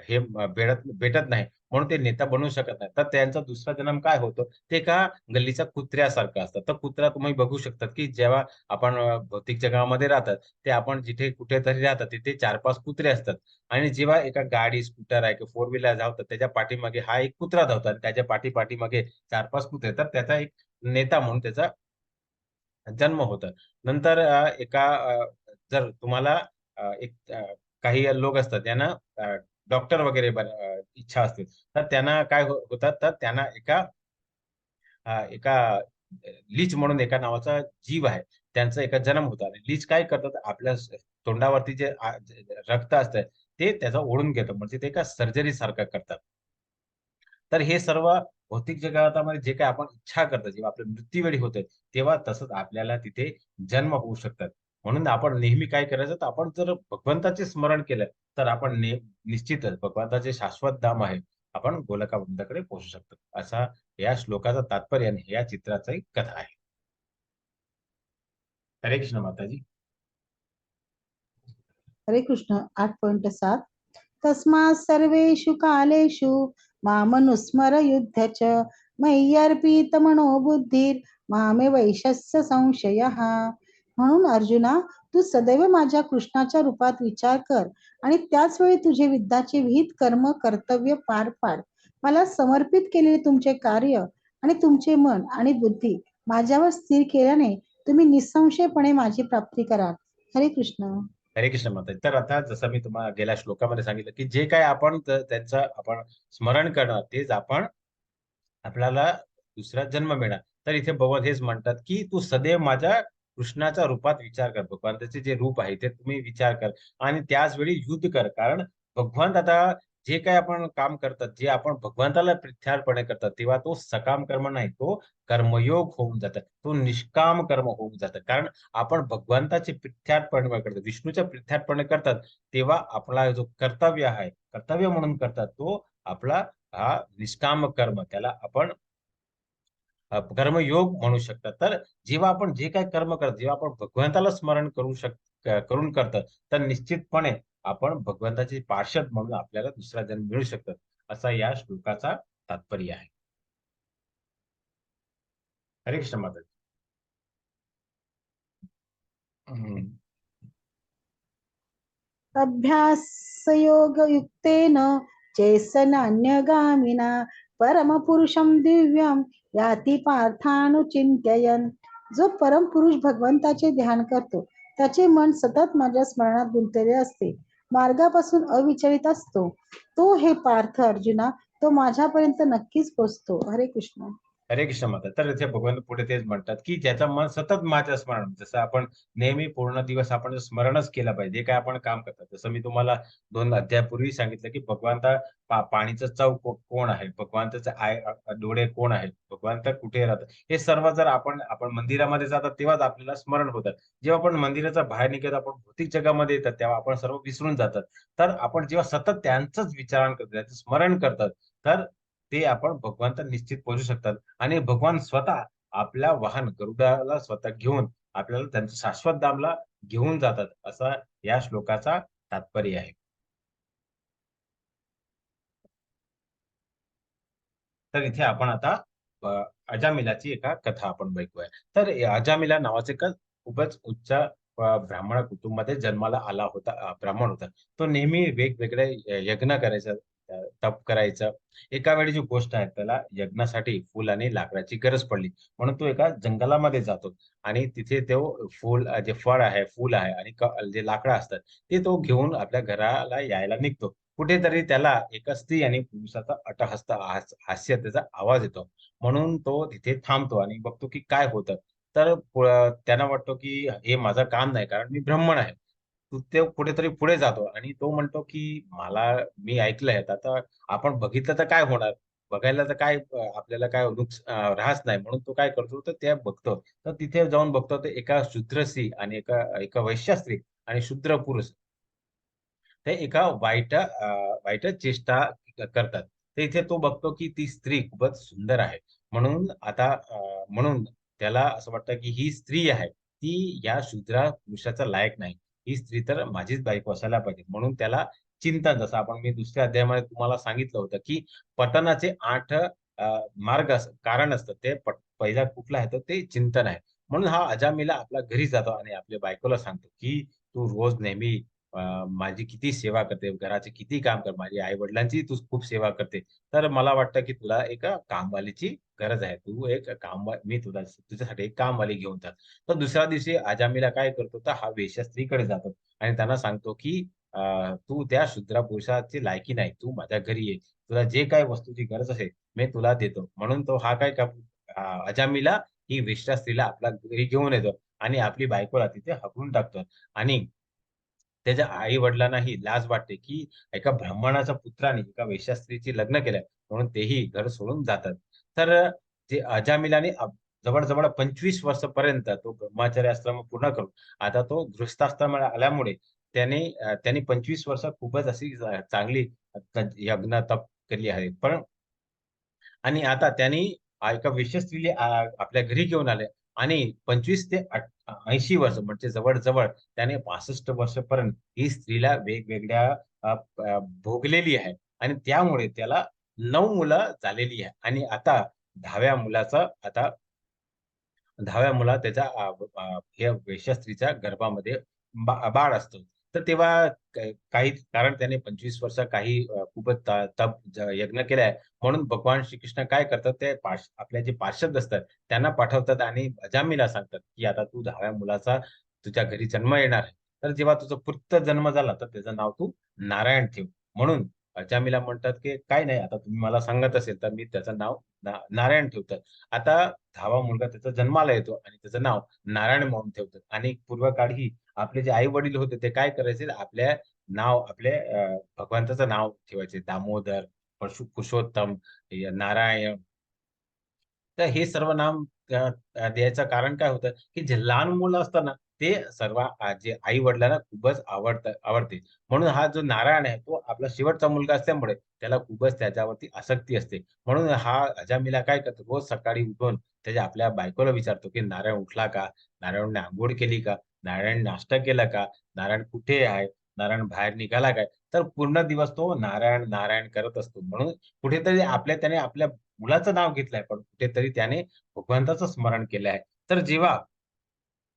S1: हे भेटत नाही. म्हणून ते नेता बनू शकत नाही. तर त्यांचा दुसरा जन्म काय होतो, ते एका गल्लीच्या कुत्र्यासारखं असतं. तर कुत्रा तुम्ही बघू शकतात, की जेव्हा आपण भौतिक जगामध्ये राहतात, ते आपण जिथे कुठेतरी राहतात, तिथे 4-5 कुत्रे असतात आणि जेव्हा एका गाडी, स्कूटर आहे किंवा फोर व्हीलर धावतात, त्याच्या पाठीमागे हा एक कुत्रा धावतो आणि त्याच्या पाठीमागे 4-5 कुत्रे. तर त्याचा एक नेता म्हणून त्याचा जन्म होतं. नंतर जर तुम्हाला काही लोक असतात त्यांना डॉक्टर वगैरे इच्छा असते. तर त्यांना काय होतात, तर त्यांना एका लीच म्हणून एका नावाचा जीव आहे. त्यांचा एका जन्म होतो आणि लीच काय करतात आपल्या तोंडावरती जे रक्त असतं ते त्याचं ओढून घेतं. म्हणजे ते एका सर्जरी सारखं करतात. तर हे सर्व भौतिक जगतामध्ये जे काही आपण इच्छा करतो, जेव्हा आपल्या मृत्यूवेळी होते, तेव्हा तसंच आपल्याला तिथे जन्म होऊ शकतात. म्हणून आपण नेहमी काय करायचं, तर आपण जर भगवंताचे स्मरण केलं, तर आपण निश्चितच भगवंताचे शाश्वत धाम आहे. आपण गोलकावंताकडे पोहोचू शकतो. असा या श्लोकाचं तात्पर्य आणि या चित्राची कथा आहे. हरे कृष्ण माताजी.
S2: हरे कृष्ण. 8.7 तस्मात् सर्वेषु कालेषु मामनुस्मर युध्य च मय्यर्पित मनो बुद्धिर मामे वैशस्य संशयः. म्हणून अर्जुना, तू सदैव माझ्या कृष्णाच्या रूपात विचार कर आणि त्याच वेळी तुझे विद्याचे विहित कर्म कर्तव्य पार पाड. मला समर्पित केलेले तुमचे कार्य आणि तुमचे मन आणि बुद्धी माझ्यावर स्थिर केल्याने तुम्ही निसंशयपणे माझी प्राप्ती कराल. हरे कृष्ण.
S1: हरे कृष्ण माताजी. तर आता जसं मी तुम्हाला गेल्या श्लोकामध्ये सांगितलं, की जे काही आपण त्यांचं आपण स्मरण करणार, तेच आपल्याला दुसरा जन्म मिळणार. तर इथे भगवान हेच म्हणतात, की तू सदैव माझ्या कृष्णाच्या रूपात विचार कर. भगवंताचे जे रूप आहे ते तुम्ही विचार कर आणि त्याच वेळी युद्ध कर. कारण भगवंत आता जे काही आपण काम करतात, जे आपण भगवंताला प्रित्यार्पणे करतात, तेव्हा तो सकाम कर्म नाही, तो कर्मयोग होऊन जातं. तो निष्काम कर्म होऊन जातं. कारण आपण भगवंताचे प्रित्यार्पण करतो, विष्णूच्या प्रित्यार्पण करतात, तेव्हा आपला जो कर्तव्य आहे, कर्तव्य म्हणून करतात, तो आपला हा निष्काम कर्म, त्याला आपण कर्मयोग म्हणू शकतात. तर जेव्हा आपण जे काही कर्म करतो, जेव्हा आपण भगवंताला स्मरण करून करतात, तर निश्चितपणे आपण भगवंताचे पार्षद म्हणून आपल्याला दुसरा जन्म मिळू शकतात. असा या श्लोकाचा तात्पर्य आहे. हरे कृष्ण माताजी. हं.
S2: अभ्यासयोगयुक्तेन चेसनान्यगामिना परमपुरुषं दिव्यं याति पार्थानुचिंत्ययन्. जो परमपुरुष भगवंताचे ध्यान करतो त्याचे मन सतत माझ्या स्मरणात गुंतलेले असते, मार्गापासून अविचलित असतो. तो हे पार्थ अर्जुना, तो माझ्यापर्यंत नक्कीच पोचतो. हरे कृष्ण.
S1: हरे कृष्ण म्हणतात. तर इथे भगवान पुढे तेच म्हणतात, की ज्याचं मन सतत माझ्या स्मरण, जसं आपण नेहमी पूर्ण दिवस आपण स्मरणच केलं पाहिजे. जे काही आपण काम करतात. जसं मी तुम्हाला 2 अध्यायापूर्वी सांगितलं, की भगवंता पाणीचं चव कोण आहे? भगवंताचे डोळे कोण आहेत? भगवंत कुठे राहतात? हे सर्व जर आपण आपण मंदिरामध्ये जातात, तेव्हाच आपल्याला स्मरण होतात. जेव्हा आपण मंदिराच्या बाहेर निघत आपण भौतिक जगामध्ये येतात, तेव्हा आपण सर्व विसरून जातात. तर आपण जेव्हा सतत त्यांचंच विचारण करतो, त्यांचं स्मरण करतात, तर ते आपण भगवंत निश्चित पोहोचू शकतात. आणि भगवान स्वतः आपल्या वाहन गरुडाला स्वतः घेऊन आपल्याला त्यांच्या शाश्वत धामला घेऊन जातात, असा या श्लोकाचा तात्पर्य आहे. तर इथे आपण आता अ, अजामिलाची एका कथा आपण ऐकूया. तर अजामिला नावाचा एक खूपच उच्च ब्राह्मण कुटुंबामध्ये जन्माला आला होता. ब्राह्मण होता. तो नेहमी वेगवेगळे यज्ञ करायचा, तप करायचा. एका वेळेची गोष्ट आहे, त्याला यज्ञासाठी फूल आणि लाकडाची गरज पडली. म्हणून तो एका जंगलामध्ये जातो आणि तिथे तो जे फळ आहे, फूल आहे आणि जे लाकडं असतात, ते तो घेऊन आपल्या घराला यायला निघतो. कुठेतरी त्याला एका स्त्री आणि पुरुषाचा अट्टहास हास्य त्याचा आवाज येतो. म्हणून तो तिथे थांबतो आणि बघतो की काय होतं. तर त्यांना वाटतो की हे माझं काम नाही, कारण मी ब्राह्मण आहे. तो कुठेतरी पुढे जातो आणि तो म्हणतो की मी ऐकलंय, आता आपण बघितलं तर काय होणार? बघायला तर काय आपल्याला काय ऱ्हास नाही. म्हणून तो काय करतो, तर ते बघतो. तर तिथे जाऊन बघतो, तर एका शूद्र स्त्री आणि एका एका वैश्य स्त्री आणि शूद्र पुरुष ते एका वाईट चेष्टा करतात. तर इथे तो बघतो की ती स्त्री खूपच सुंदर आहे. म्हणून त्याला असं वाटतं की ही स्त्री आहे, ती या शूद्र पुरुषाचा लायक नाही. ही स्त्री तर माझीच बायको असायला पाहिजे. म्हणून त्याला चिंतन, जसं मी दुसऱ्या अध्यायामध्ये तुम्हाला सांगितलं होतं, की पतनाचे 8 मार्ग कारण असतात. पहिला कुठला आहे, तर ते चिंतन आहे. म्हणून हा अजामिला आपल्या घरी जातो आणि आपल्या बायकोला सांगतो, की "तू रोज नेहमी माझी किती सेवा करते, घराचे किती काम कर, माझ्या आई-वडिलांची तू खूप सेवा करते. तर मला वाटतं, की तुला एक कामवालीची गरज आहे. तू एक मी तुझ्यासाठी एक कामवाली घेऊन जा." तर दुसऱ्या दिवशी अजामिला काय करतो, तर हा वेश्या स्त्रीकडे जातो आणि त्यांना सांगतो, की "तू त्या शूद्र पुरुषाची लायकी नाही. तू माझ्या घरी ये. तुला जे काही वस्तूची गरज असेल, मी तुला देतो." म्हणून तो हा काय अजामिला ही वेश्या स्त्रीला आपल्या घरी घेऊन येतो आणि आपली बायकोला तिथे हाकलून टाकतो आणि त्याच्या आई-वडिलांनाही लाज वाटते, की एका ब्राह्मणाच्या पुत्राने एका वेश्या स्त्रीची लग्न केलंय, म्हणून तेही घर सोडून जातात. तर जे अजामिलाने जवळ-जवळ 25 वर्षापर्यंत तो ब्रह्मचर्य आश्रम पूर्ण करून आता तो गृहस्थाश्रमाला आल्यामुळे त्यांनी 25 वर्ष खूपच अशी चांगली यज्ञ, तप केली आहे. पण आणि आता त्यांनी एका वेश्या स्त्रीला आपल्या घरी घेऊन आले आणि 25 ते 80 वर्ष म्हणजे जवळ-जवळ त्याने 65 वर्षापर्यंत ही स्त्रीला वेगवेगळ्या भोगलेली आहे आणि त्यामुळे त्याला 9 मुलं झालेली आहे आणि आता 10व्या मुलाचा आता 10व्या मुलात त्याच्या या वेश्या स्त्रीच्या गर्भामध्ये बाळ असतं. तर तेव्हा काही कारण त्याने 25 वर्ष खूपच तप यज्ञ केलाय. म्हणून भगवान श्रीकृष्ण काय करतात, ते आपले जे पार्षद असतात त्यांना पाठवतात आणि अजामिला सांगतात, की आता तू 10व्या मुलाचा तुझ्या घरी जन्म येणार आहे. तर जेव्हा तुझा पुत्र जन्म झाला, तर त्याचं नाव तू नारायण ठेव. म्हणून अजामिला म्हणतात, की "काही नाही, आता तुम्ही मला सांगत असेल, तर मी त्याचं नाव नारायण ठेवतो." आता 10वा मुलगा त्याचा जन्माला येतो आणि त्याचं नाव नारायण म्हणून ठेवतात आणि पूर्वकाळी आपले जे आई-वडील होते, ते काय करायचे, आपल्या नाव आपले भगवंताचं नाव ठेवायचे. दामोदर, पुरुषोत्तम, नारायण. तर हे सर्व नाम द्यायचं कारण काय होतं, की जे लहान मुलं असतं ना, ते सर्व जे आई-वडिलांना खूपच आवडते. म्हणून हा जो नारायण आहे, तो आपला शेवटचा मुलगा असल्यामुळे त्याला खूपच त्याच्यावरती आसक्ती असते. म्हणून हा अजामिला काय करतो, रोज सकाळी उठून त्याच्या आपल्या बायकोला विचारतो, की "नारायण उठला का? नारायणने अंघोळ केली का? नारायण नाश्ता केला का? नारायण कुठे आहे? नारायण बाहेर निघाला काय?" तर पूर्ण दिवस तो नारायण, नारायण करत असतो. म्हणून कुठेतरी त्याने आपल्या मुलाचं नाव घेतलंय, पण कुठेतरी त्याने भगवंताचं स्मरण केलं आहे. तर जेव्हा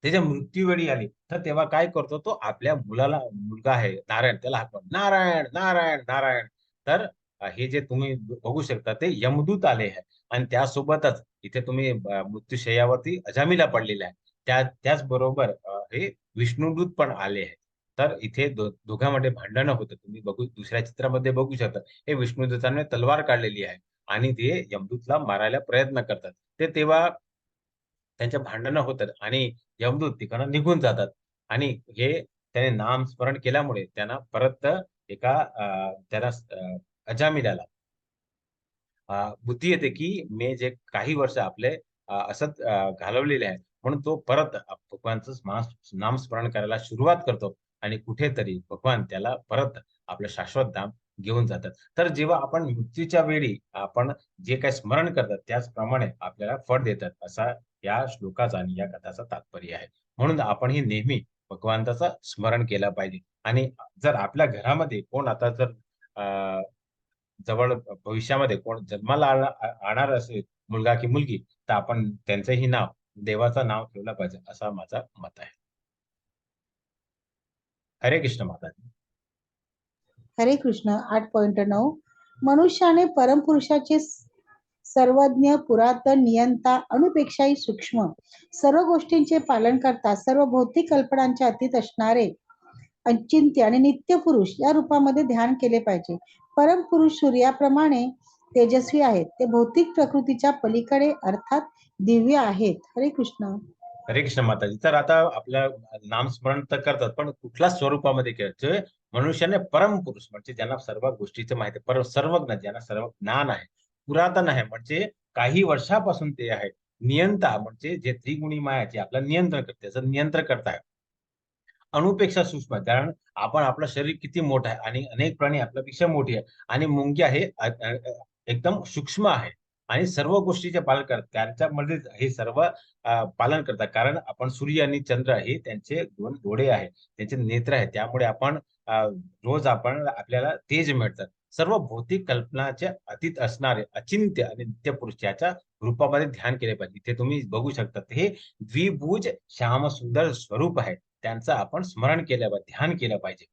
S1: त्याच्या मृत्यूवेळी आली, तर तेव्हा काय करतो तो आपल्या मुलगा आहे नारायण, त्याला हाक मारतो, "नारायण, नारायण, नारायण." तर हे जे तुम्ही बघू शकता ते यमदूत आले आहे आणि त्यासोबतच इथे तुम्ही मृत्यूशय्यावरती अजामिला पडलेला आहे. त्याचबरोबर हे विष्णुदूत पण आले आहेत. तर इथे दोघांमध्ये भांडणं होतं. तुम्ही दुसऱ्या चित्रामध्ये बघू शकता. हे विष्णुदूताने तलवार काढलेली आहे आणि ते यमदूतला मारायला प्रयत्न करतात. ते तेव्हा त्यांच्या भांडणं होतात आणि यमदूत तिकडनं निघून जातात आणि हे त्याने नामस्मरण केल्यामुळे त्यांना परत त्याला अजामिलाला बुद्धी येते, की मी जे काही वर्ष आपले असंच घालवलेले आहेत. म्हणून तो परत भगवानचं नामस्मरण करायला सुरुवात करतो आणि कुठेतरी भगवान त्याला परत आपलं शाश्वत धाम घेऊन जातात. तर जेव्हा आपण मृत्यूच्या वेळी आपण जे काही स्मरण करतात, त्याचप्रमाणे आपल्याला फळ देतात, असा या श्लोकाचा आणि या कथाचं तात्पर्य आहे. म्हणून आपण ही नेहमी भगवंताचं स्मरण केलं पाहिजे आणि जर आपल्या घरामध्ये कोण आता जर जवळ भविष्यामध्ये कोण जन्माला आणणार असेल मुलगा की मुलगी, तर आपण त्यांचंही नाव, देवाचं नाव ठेवलं पाहिजे, असं माझं मत आहे. हरे कृष्ण माताजी.
S2: हरे कृष्ण. 8.9 मनुष्याने परमपुरुषाचे सर्वज्ञ, पुरातन, नियंता, अणुपेक्षाही सूक्ष्म, सर्व गोष्टींचे पालन करता, सर्व भौतिक कल्पनांच्या अतीत असणारे अचिंत्य आणि नित्य पुरुष या रूपामध्ये ध्यान केले पाहिजे. परमपुरुष सूर्याप्रमाणे तेजस्वी आहेत. ते भौतिक प्रकृतीच्या पलीकडे अर्थात दिव्य आहेत. हरे कृष्ण.
S1: हरे कृष्ण माताजी. तर आता आपल्या नामस्मरण तर करतात, पण कुठल्या स्वरूपामध्ये करायचं? मनुष्याने परमपुरुष म्हणजे ज्यांना सर्व गोष्टीचं माहिती आहे, सर्वज्ञ ज्यांना सर्व ज्ञान आहे, पुरातन आहे म्हणजे काही वर्षापासून ते आहे. नियंता म्हणजे जे त्रिगुणी माया जे आपलं नियंत्रण करते, त्याचं नियंत्रण करताय. अणुपेक्षा सूक्ष्म आहे. कारण आपलं शरीर किती मोठं आहे आणि अनेक प्राणी आपल्यापेक्षा मोठी आहे आणि मुंग्या हे एकदम सूक्ष्म आहे आणि सर्व गोष्टीचे पालन करतात. त्यांच्यामध्ये हे सर्व पालन करतात. कारण आपण सूर्य आणि चंद्र हे त्यांचे 2 डोळे आहेत. त्यांचे नेत्र आहेत. त्यामुळे रोज आपल्याला तेज मिळतात. सर्व भौतिक कल्पनाच्या अतीत असणारे अचिंत्य आणि नित्य पुरुष याच्या रूपामध्ये ध्यान केले पाहिजे. इथे तुम्ही बघू शकता हे द्विभुज श्यामसुंदर स्वरूप आहे. त्यांचं आपण स्मरण केलं पाहिजे, ध्यान केलं पाहिजे.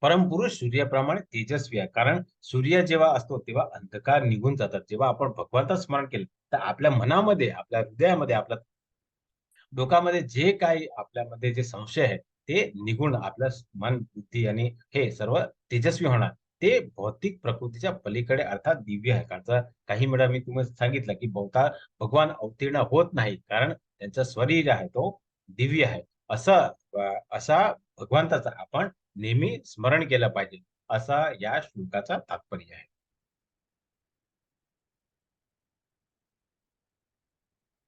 S1: परमपुरुष सूर्याप्रमाणे तेजस्वी आहे. कारण सूर्य जेव्हा असतो तेव्हा अंधकार निघून जातात. जेव्हा आपण भगवंताचं स्मरण केलं, तर आपल्या मनामध्ये, आपल्या हृदयामध्ये, आपल्या डोकामध्ये जे काही आपल्यामध्ये जे संशय आहे, ते निघून आपलं मन, बुद्धी आणि हे सर्व तेजस्वी होणार. ते भौतिक प्रकृतीच्या पलीकडे अर्थात दिव्य आहे. कारण काही वेळा मी तुम्हाला सांगितलं, की बहुधा भगवान अवतीर्ण होत नाही. कारण त्यांचं शरीर आहे तो दिव्य आहे. असं असा भगवंताचं आपण नेहमी स्मरण केलं पाहिजे. असा या श्लोकाचा तात्पर्य आहे.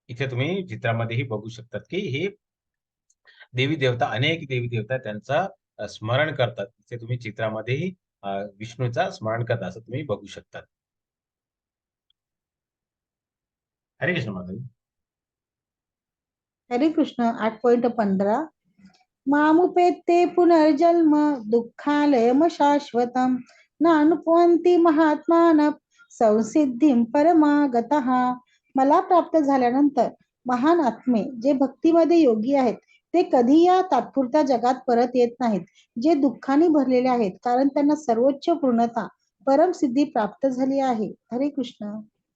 S1: इथे तुम्ही चित्रामध्येही बघू शकतात, की हे देवी-देवता, अनेक देवी-देवता त्यांचा स्मरण करतात. इथे तुम्ही चित्रामध्येही विष्णूचा स्मरण करता असं तुम्ही बघू शकता. हरे कृष्ण माताजी.
S2: हरे कृष्ण. 8.15 मामुपेत्ते पुनर्जन्म दुःखालयम शाश्वतम न अनुपवन्ति महात्मान संसिद्धिं परमागतः. मला प्राप्त झाल्यानंतर महान आत्मे जे भक्तीमध्ये योगी आहेत ते कधी या तात्पुरत्या जगात परत येत नाहीत, जे दुःखाने भरलेले आहेत, कारण त्यांना सर्वोच्च पूर्णता परमसिद्धी प्राप्त झाली आहे. हरे कृष्ण.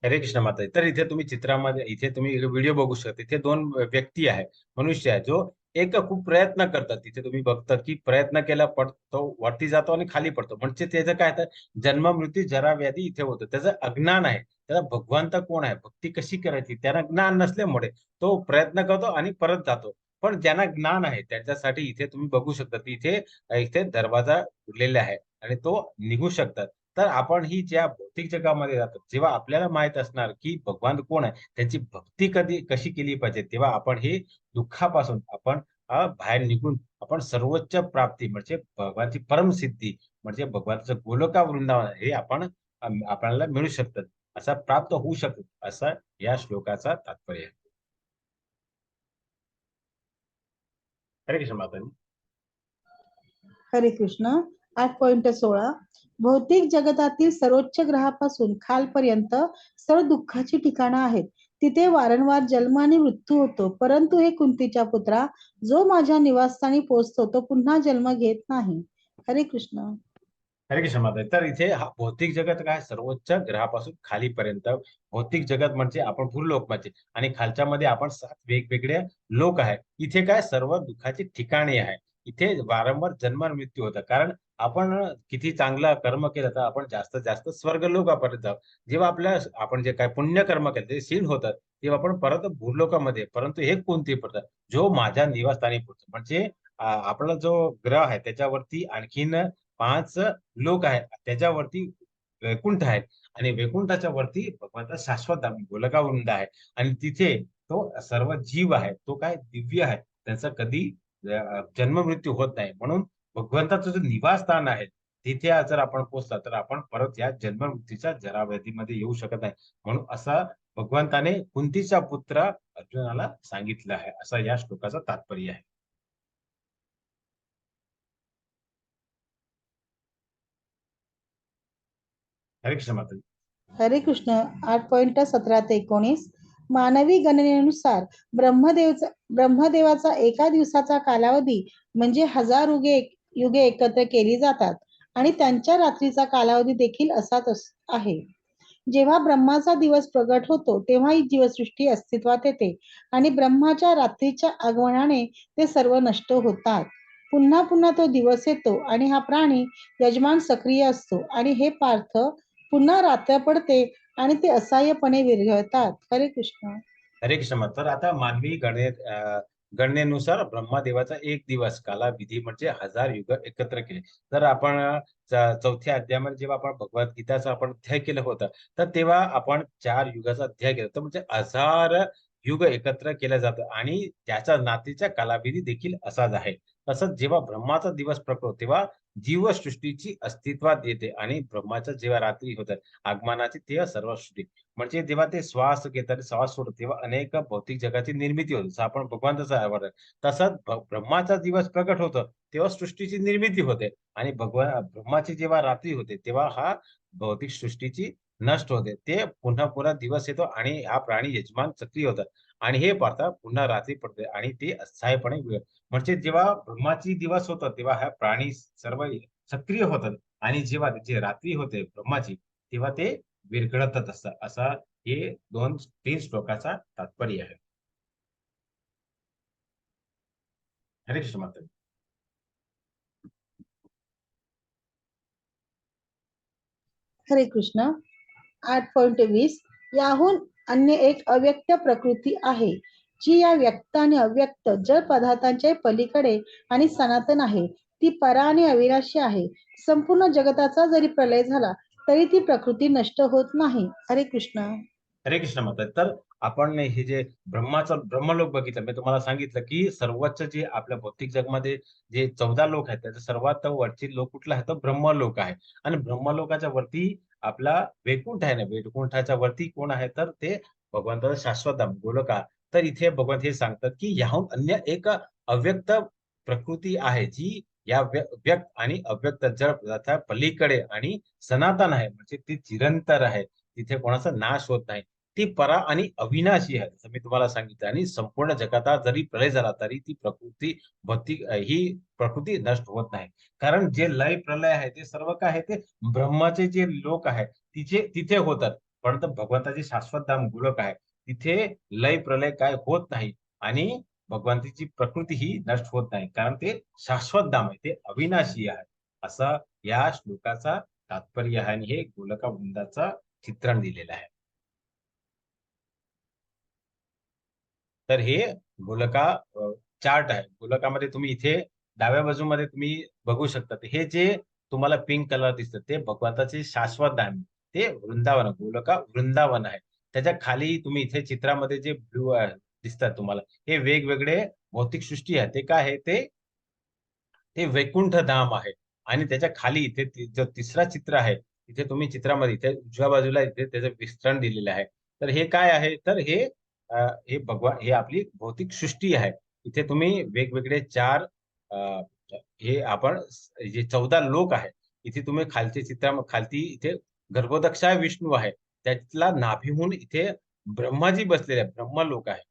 S1: हरे कृष्ण माताजी. तर इथे तुम्ही चित्रामध्ये इथे तुम्ही व्हिडिओ बघू शकता. इथे 2 व्यक्ती आहे, मनुष्य आहे, जो एक खूप प्रयत्न करतात. तिथे तुम्ही बघता, की प्रयत्न केला पडतो, वरती जातो आणि खाली पडतो. म्हणजे त्याचं काय तर जन्म, मृत्यू, जरा, व्याधी इथे होतं. त्याचं अज्ञान आहे. त्याला भगवंत कोण आहे, भक्ती कशी करायची, त्याला ज्ञान नसल्यामुळे तो प्रयत्न करतो आणि परत जातो. पण ज्यांना ज्ञान आहे त्यांच्यासाठी इथे तुम्ही बघू शकता की इथे इथे दरवाजा उरलेला आहे आणि तो निघू शकतात. तर आपण ही ज्या भौतिक जगामध्ये जातो, जेव्हा आपल्याला माहित असणार की भगवान कोण आहे, त्याची भक्ती कशी केली पाहिजे, तेव्हा आपण हे दुःखापासून आपण बाहेर निघून आपण सर्वोच्च प्राप्ती म्हणजे भगवानची परमसिद्धी म्हणजे भगवानचं गोलोका वृंदावन हे आपण आपल्याला मिळू शकतात. असा प्राप्त होऊ शकतो, असा या श्लोकाचा तात्पर्य आहे. हरे कृष्ण माताजी.
S2: हरे कृष्ण. 8.16 भौतिक जगतातील सर्वोच्च ग्रहापासून खालपर्यंत सर्व दुःखाची ठिकाणं आहेत. तिथे वारंवार जन्म आणि मृत्यू होतो. परंतु हे कुंतीच्या पुत्रा, जो माझ्या निवासस्थानी पोहोचतो तो पुन्हा जन्म घेत नाही. हरे कृष्ण.
S1: हरे कृष्ण माता. तर इथे हा भौतिक जगत काय सर्वोच्च ग्रहापासून खालीपर्यंत भौतिक जगत म्हणजे आपण भूलोक म्हणजे आणि खालच्या मध्ये आपण 7 वेगवेगळे लोक आहे. इथे काय सर्व दुःखाची ठिकाणे आहे. इथे वारंवार जन्म आणि मृत्यू होतं कारण आपण किती चांगलं कर्म केलं तर आपण जास्तीत जास्त स्वर्ग लोकापर्यंत जाऊ. जेव्हा आपण जे काय पुण्य कर्म केलं ते सिद्ध होतात तेव्हा आपण परत भूलोकामध्ये परंतु हे कोणते पडतात जो माझ्या निवासस्थानी पोहोचतो म्हणजे आपला जो ग्रह आहे त्याच्यावरती आणखीन 5 लोक आहेत त्याच्यावरती वैकुंठ आहे आणि वैकुंठाच्या वरती भगवंता शाश्वत धाम गोलकावृंद आहे आणि तिथे तो सर्व जीव आहे तो काय दिव्य आहे त्यांचा कधी जन्म मृत्यू होत नाही म्हणून भगवंताचं जो निवासस्थान आहे तिथे जर आपण पोहोचला तर आपण परत या जन्म मृत्यूच्या जराव्याधीमध्ये येऊ शकत नाही म्हणून असा भगवंताने कुंतीचा पुत्र अर्जुनाला सांगितलं आहे असा या श्लोकाचा तात्पर्य आहे. हरे कृष्ण माता.
S2: हरे कृष्ण. 8.17 ते 19 मानवी गणनेनुसार ब्रह्मदेवाचा एका दिवसाचा कालावधी म्हणजे 1000 युगे एकत्र केली जातात आणि त्यांच्या रात्रीचा कालावधी देखील असाच आहे. जेव्हा ब्रह्माचा दिवस प्रगट होतो तेव्हा ही जीवसृष्टी अस्तित्वात येते आणि ब्रह्माच्या रात्रीच्या आगमनाने ते सर्व नष्ट होतात. पुन्हा पुन्हा तो दिवस येतो आणि हा प्राणी यजमान सक्रिय असतो आणि हे पार्थ पुन्हा रात्र पडते आणि ते असहाय्यपणे विरघळतात. हरे कृष्ण.
S1: हरे कृष्ण मत. तर आता मानवी गणनेनुसार ब्रह्मदेवाचा एक दिवस कालाविधी म्हणजे 1000 युग एकत्र केले. तर आपण चौथ्या अध्यायामध्ये जेव्हा आपण भगवद्गीताचा आपण अध्याय केलं होतं तर तेव्हा आपण 4 युगाचा अध्याय केला तर म्हणजे 1000 युग एकत्र केलं जातं आणि त्याचा नातीचा कालावधी देखील असाच आहे. तसंच जेव्हा ब्रह्माचा दिवस प्रकट तेव्हा जीवसृष्टीची अस्तित्वात येते आणि ब्रह्माच्या जेव्हा रात्री होतात आगमनाची तेव्हा सर्व सृष्टी म्हणजे जेव्हा ते श्वास घेतात श्वास सोडतात तेव्हा अनेक भौतिक जगाची निर्मिती होते जसं आपण भगवंताचा आभार आहे तसंच ब्रह्माचा दिवस प्रकट होतो तेव्हा सृष्टीची निर्मिती होते आणि ब्रह्माची जेव्हा रात्री होते तेव्हा हा भौतिक सृष्टीची नष्ट होते ते पुन्हा पुन्हा दिवस येतो आणि हा प्राणी यजमान सक्रिय होतात आणि हे पाहता पुन्हा रात्री पडते आणि ते अस्थायीपणे म्हणजे जेव्हा ब्रह्माची दिवस होतात तेव्हा हा प्राणी सर्व सक्रिय होतात आणि जेव्हा त्याची रात्री होते ब्रह्माची तेव्हा ते विरघळतच असतात असा हे 2-3 श्लोकाचा तात्पर्य आहे. हरे कृष्ण माता.
S2: हरे कृष्ण. 8.20 याहून अन्य एक अव्यक्त प्रकृती आहे जी या व्यक्त आणि अव्यक्त जड पदार्थांच्या पलीकडे आणि सनातन आहे. ती परा आणि अविनाशी आहे. संपूर्ण जगताचा जरी प्रलय झाला तरी ती प्रकृती नष्ट होत नाही. हरे कृष्ण.
S1: हरे कृष्ण म्हणतात. तर आपण हे जे ब्रह्मलोक बघितलं मी तुम्हाला सांगितलं की सर्वोच्च जे आपल्या भौतिक जगामध्ये जे 14 लोक आहेत त्याचे सर्वात वरची लोक कुठला आहे तर ब्रह्मलोक आहे आणि ब्रह्मलोकाच्या वरती आपला वैकुंठ आहे ना वैकुंठाच्या वरती कोण आहे तर ते भगवंताचा शाश्वत धाम गोलोका. तर इथे भगवंत हे सांगतात की याहून अन्य एक अव्यक्त प्रकृती आहे जी या व्यक्त आणि अव्यक्त जड पदार्था पलीकडे आणि सनातन आहे म्हणजे ती चिरंतर आहे तिथे कोणाचा नाश होत नाही. ती परा आणि अविनाशी आहे जसं मी तुम्हाला सांगितलं आणि संपूर्ण जगाचा जरी प्रलय झाला तरी ती प्रकृती भौतिक ही प्रकृती नष्ट होत नाही कारण जे लय प्रलय आहे ते सर्व काय आहे ते ब्रह्माचे जे लोक आहेत तिथे होतात परंतु भगवंताचे शाश्वत धाम गोलक आहे तिथे लय प्रलय काय होत नाही आणि भगवंताची प्रकृती ही नष्ट होत नाही कारण ते शाश्वत धाम आहे ते अविनाशी आहे असा या श्लोकाचा तात्पर्य आहे आणि हे गोलका वृंदाचा चित्रण दिलेलं आहे. तर हे गोलका चार्ट आहे गोलकामध्ये, तुम्ही इथे डाव्या बाजूमध्ये तुम्ही बघू शकता, हे जे तुम्हाला पिंक कलर दिसतं ते भगवंताचे शाश्वत धाम, ते वृंदावन, गोलका वृंदावन आहे. त्याच्या खाली तुम्ही इथे चित्रामध्ये जे ब्लू दिसतात तुम्हाला, हे वेगवेगळे भौतिक सृष्टी आहे. ते काय आहे, ते वैकुंठ धाम आहे. आणि त्याच्या खाली इथे जो तिसरा चित्र आहे, तिथे तुम्ही चित्रामध्ये इथे उजव्या बाजूला इथे त्याचं विस्तरण दिलेलं आहे. तर हे काय आहे, तर हे भगवान, हे आपली भौतिक सृष्टी आहे. इथे तुम्ही वेगवेगळे चार अ, हे आपण जे 14 लोक आहे, इथे तुम्ही खालचे चित्र, खालती इथे गर्भोदक्षा विष्णू आहे, त्यातला नाभीहून इथे ब्रह्माजी बसलेले आहे, ब्रह्मलोक आहे.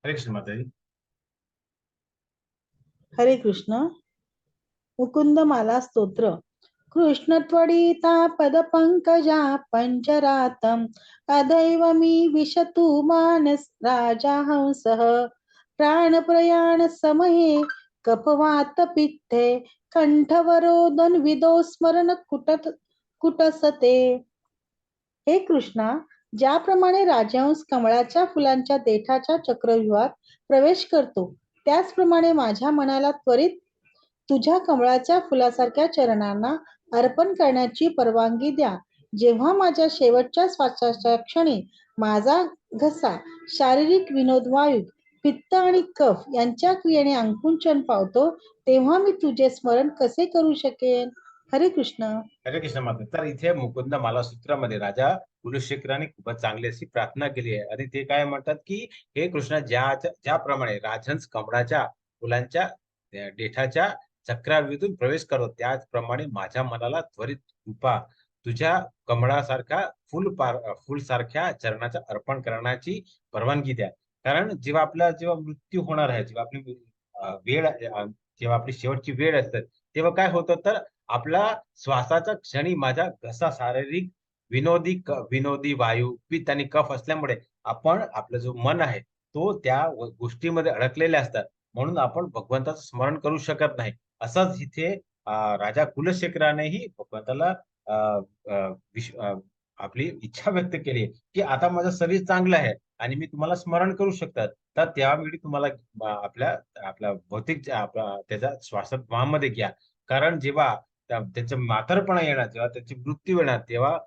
S1: हरे कृष्ण माताजी.
S2: हरे कृष्ण. मुकुंद माला स्तोत्र. कृष्ण त्वडिता पद पंकजा पंचरातम अदैव मी विशतु मानस राजा हंसः प्राण प्रयाण समये कपवात पित्ते कंठवरोदन विदो स्मरण कुटसते. हे कृष्णा, ज्याप्रमाणे राजहंस कमळाच्या फुलांच्या देठाच्या चक्रव्यूहात प्रवेश करतो, त्याचप्रमाणे माझ्या मनाला त्वरित तुझ्या कमळाच्या फुलासारख्या चरणांना अर्पण करण्याची परवानगी द्या. जेव्हा माझ्या शेवटच्या श्वासाच्या क्षणी माझा घसा शारीरिक विनोद वायू, पित्त आणि कफ यांच्या क्रियेने अंकुंचन पावतो, तेव्हा मी तुझे स्मरण कसे करू शकेन? हरे कृष्ण.
S1: हरे कृष्ण माता. तर इथे मुकुंद माला सूत्रामध्ये राजा कुलशेखराने खूपच चांगली अशी प्रार्थना केली आहे. आणि ते काय म्हणतात, की हे कृष्ण, ज्याप्रमाणे राजहंस कमळाच्या फुलांच्या देठाच्या चक्राव्यूहातून प्रवेश करतो, त्याचप्रमाणे माझ्या मनाला त्वरित कृपा तुझ्या कमळासारखा फुल सारख्या चरणाचं अर्पण करण्याची परवानगी द्या. कारण जेव्हा मृत्यू होणार आहे, जेव्हा आपली जेव्हा आपली शेवटची वेळ असते, तेव्हा काय होतं, तर आपला श्वासाच्या क्षणी माझा घसा शारीरिक विनोदी वायू, पित्त आणि कफ असल्यामुळे आपण, आपलं जो मन आहे, तो त्या गोष्टीमध्ये अडकलेले असतात. म्हणून आपण भगवंताचं स्मरण करू शकत नाही. असंच इथे राजा कुलशेखरानेही भगवंताला अ, अ, आपली इच्छा व्यक्त केली, की आता माझं शरीर चांगलं आहे आणि मी तुम्हाला स्मरण करू शकतात. तर त्यावेळी तुम्हाला आपल्या आपल्या भौतिक त्याच्या श्वासोच्छवासामध्ये घ्या. कारण जेव्हा त्याचं म्हातारपणा येणार, जेव्हा त्याची मृत्यू येणार, तेव्हा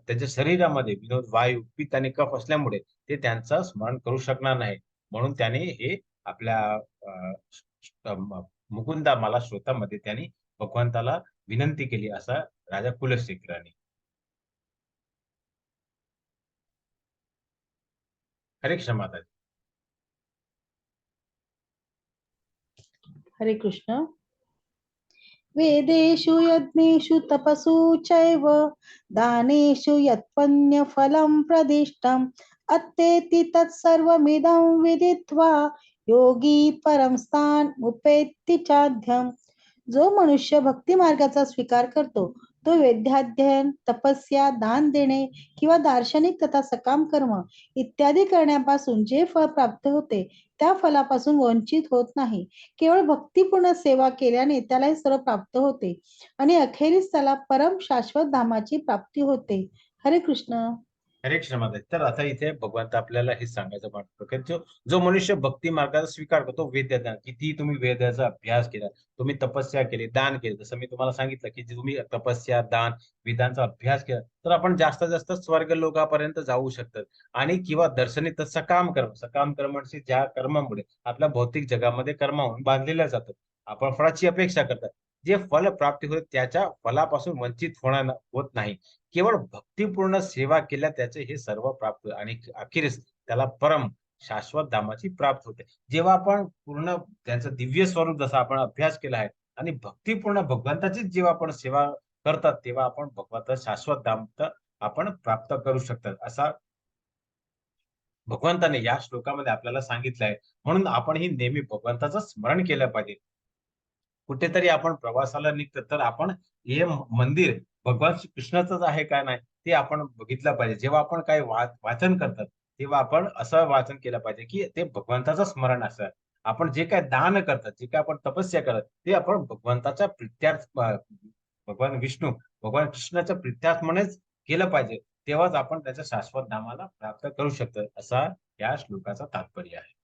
S1: त्याच्या शरीरामध्ये विनोद वायू, पित्त आणि कफ असल्यामुळे ते त्यांचं स्मरण करू शकणार नाही. म्हणून त्याने हे आपल्या मुकुंदा मला श्रोतामध्ये त्यांनी भगवंताला विनंती केली, असा राजा कुलशेखराने. हरे कृष्ण माताजी.
S2: हरे कृष्ण. वेदेषु यज्ञेषु तपसु चैव दानेषु यत्पण्यफलं प्रदिष्टम् अत्तेति तत्सर्वमिदं विदित्वा योगी परम स्थान उपेत्ति चाध्यम. जो मनुष्य भक्ती मार्गाचा स्वीकार करतो, तो वेद्याध्ययन, तपस्या, दान देणे किंवा दार्शनिक तथा सकाम कर्म इत्यादी करण्यापासून जे फळ प्राप्त होते, त्या फलापासून वंचित होत नाही. केवळ भक्तीपूर्ण सेवा केल्याने त्याला हे सर्व प्राप्त होते आणि अखेरीस त्याला परम शाश्वत धामाची प्राप्ती होते. हरे कृष्ण.
S1: हरे कृष्ण माताजी. तर आता इथे भगवंत आपल्याला हे सांगायचं म्हणतो, की जो जो मनुष्य भक्ती मार्गाचा स्वीकार करतो, वेददान, किती तुम्ही वेदाचा अभ्यास केला, तुम्ही तपस्या केली, दान केले, जसं मी तुम्हाला सांगितलं, की जे तुम्ही तपस्या, दान, वेदांचा अभ्यास केला, तर आपण जास्तीत जास्त स्वर्ग लोकापर्यंत जाऊ शकतात. आणि किंवा दर्शनी तर सकाम कर्म म्हणजे ज्या कर्मामुळे आपल्या भौतिक जगामध्ये कर्मावून बांधलेल्या जातात, आपण फळाची अपेक्षा करतात. जे फल प्राप्ती होते त्याच्या फलापासून वंचित होत नाही. केवळ भक्तिपूर्ण सेवा केल्या त्याचे हे सर्व प्राप्त होते आणि अखेरीस त्याला परम शाश्वत धामाची प्राप्त होते. जेव्हा आपण पूर्ण त्यांचं दिव्य स्वरूप जसा आपण अभ्यास केला आहे आणि भक्तिपूर्ण भगवंताचीच जेव्हा आपण सेवा करतात, तेव्हा आपण भगवंताचं शाश्वत धाम तर आपण प्राप्त करू शकतात. असा भगवंताने या श्लोकामध्ये आपल्याला सांगितलं आहे. म्हणून आपणही नेहमी भगवंताचं स्मरण केलं पाहिजे. कुठेतरी आपण प्रवासाला निघतो तर आपण हे मंदिर भगवान श्री कृष्णाचंच आहे का नाही ते आपण बघितलं पाहिजे. जेव्हा आपण काही वाचन करतात, तेव्हा आपण असं वाचन केलं पाहिजे, की ते भगवंताचं स्मरण असं. आपण जे काही दान करतात, जे काही आपण तपस्या करतात, ते आपण भगवंताच्या प्रित्यार्थ भगवान विष्णू, भगवान कृष्णाच्या प्रित्यार्थपणेच केलं पाहिजे. तेव्हाच आपण त्याच्या शाश्वत धामाला प्राप्त करू शकतो, असा या श्लोकाचं तात्पर्य आहे.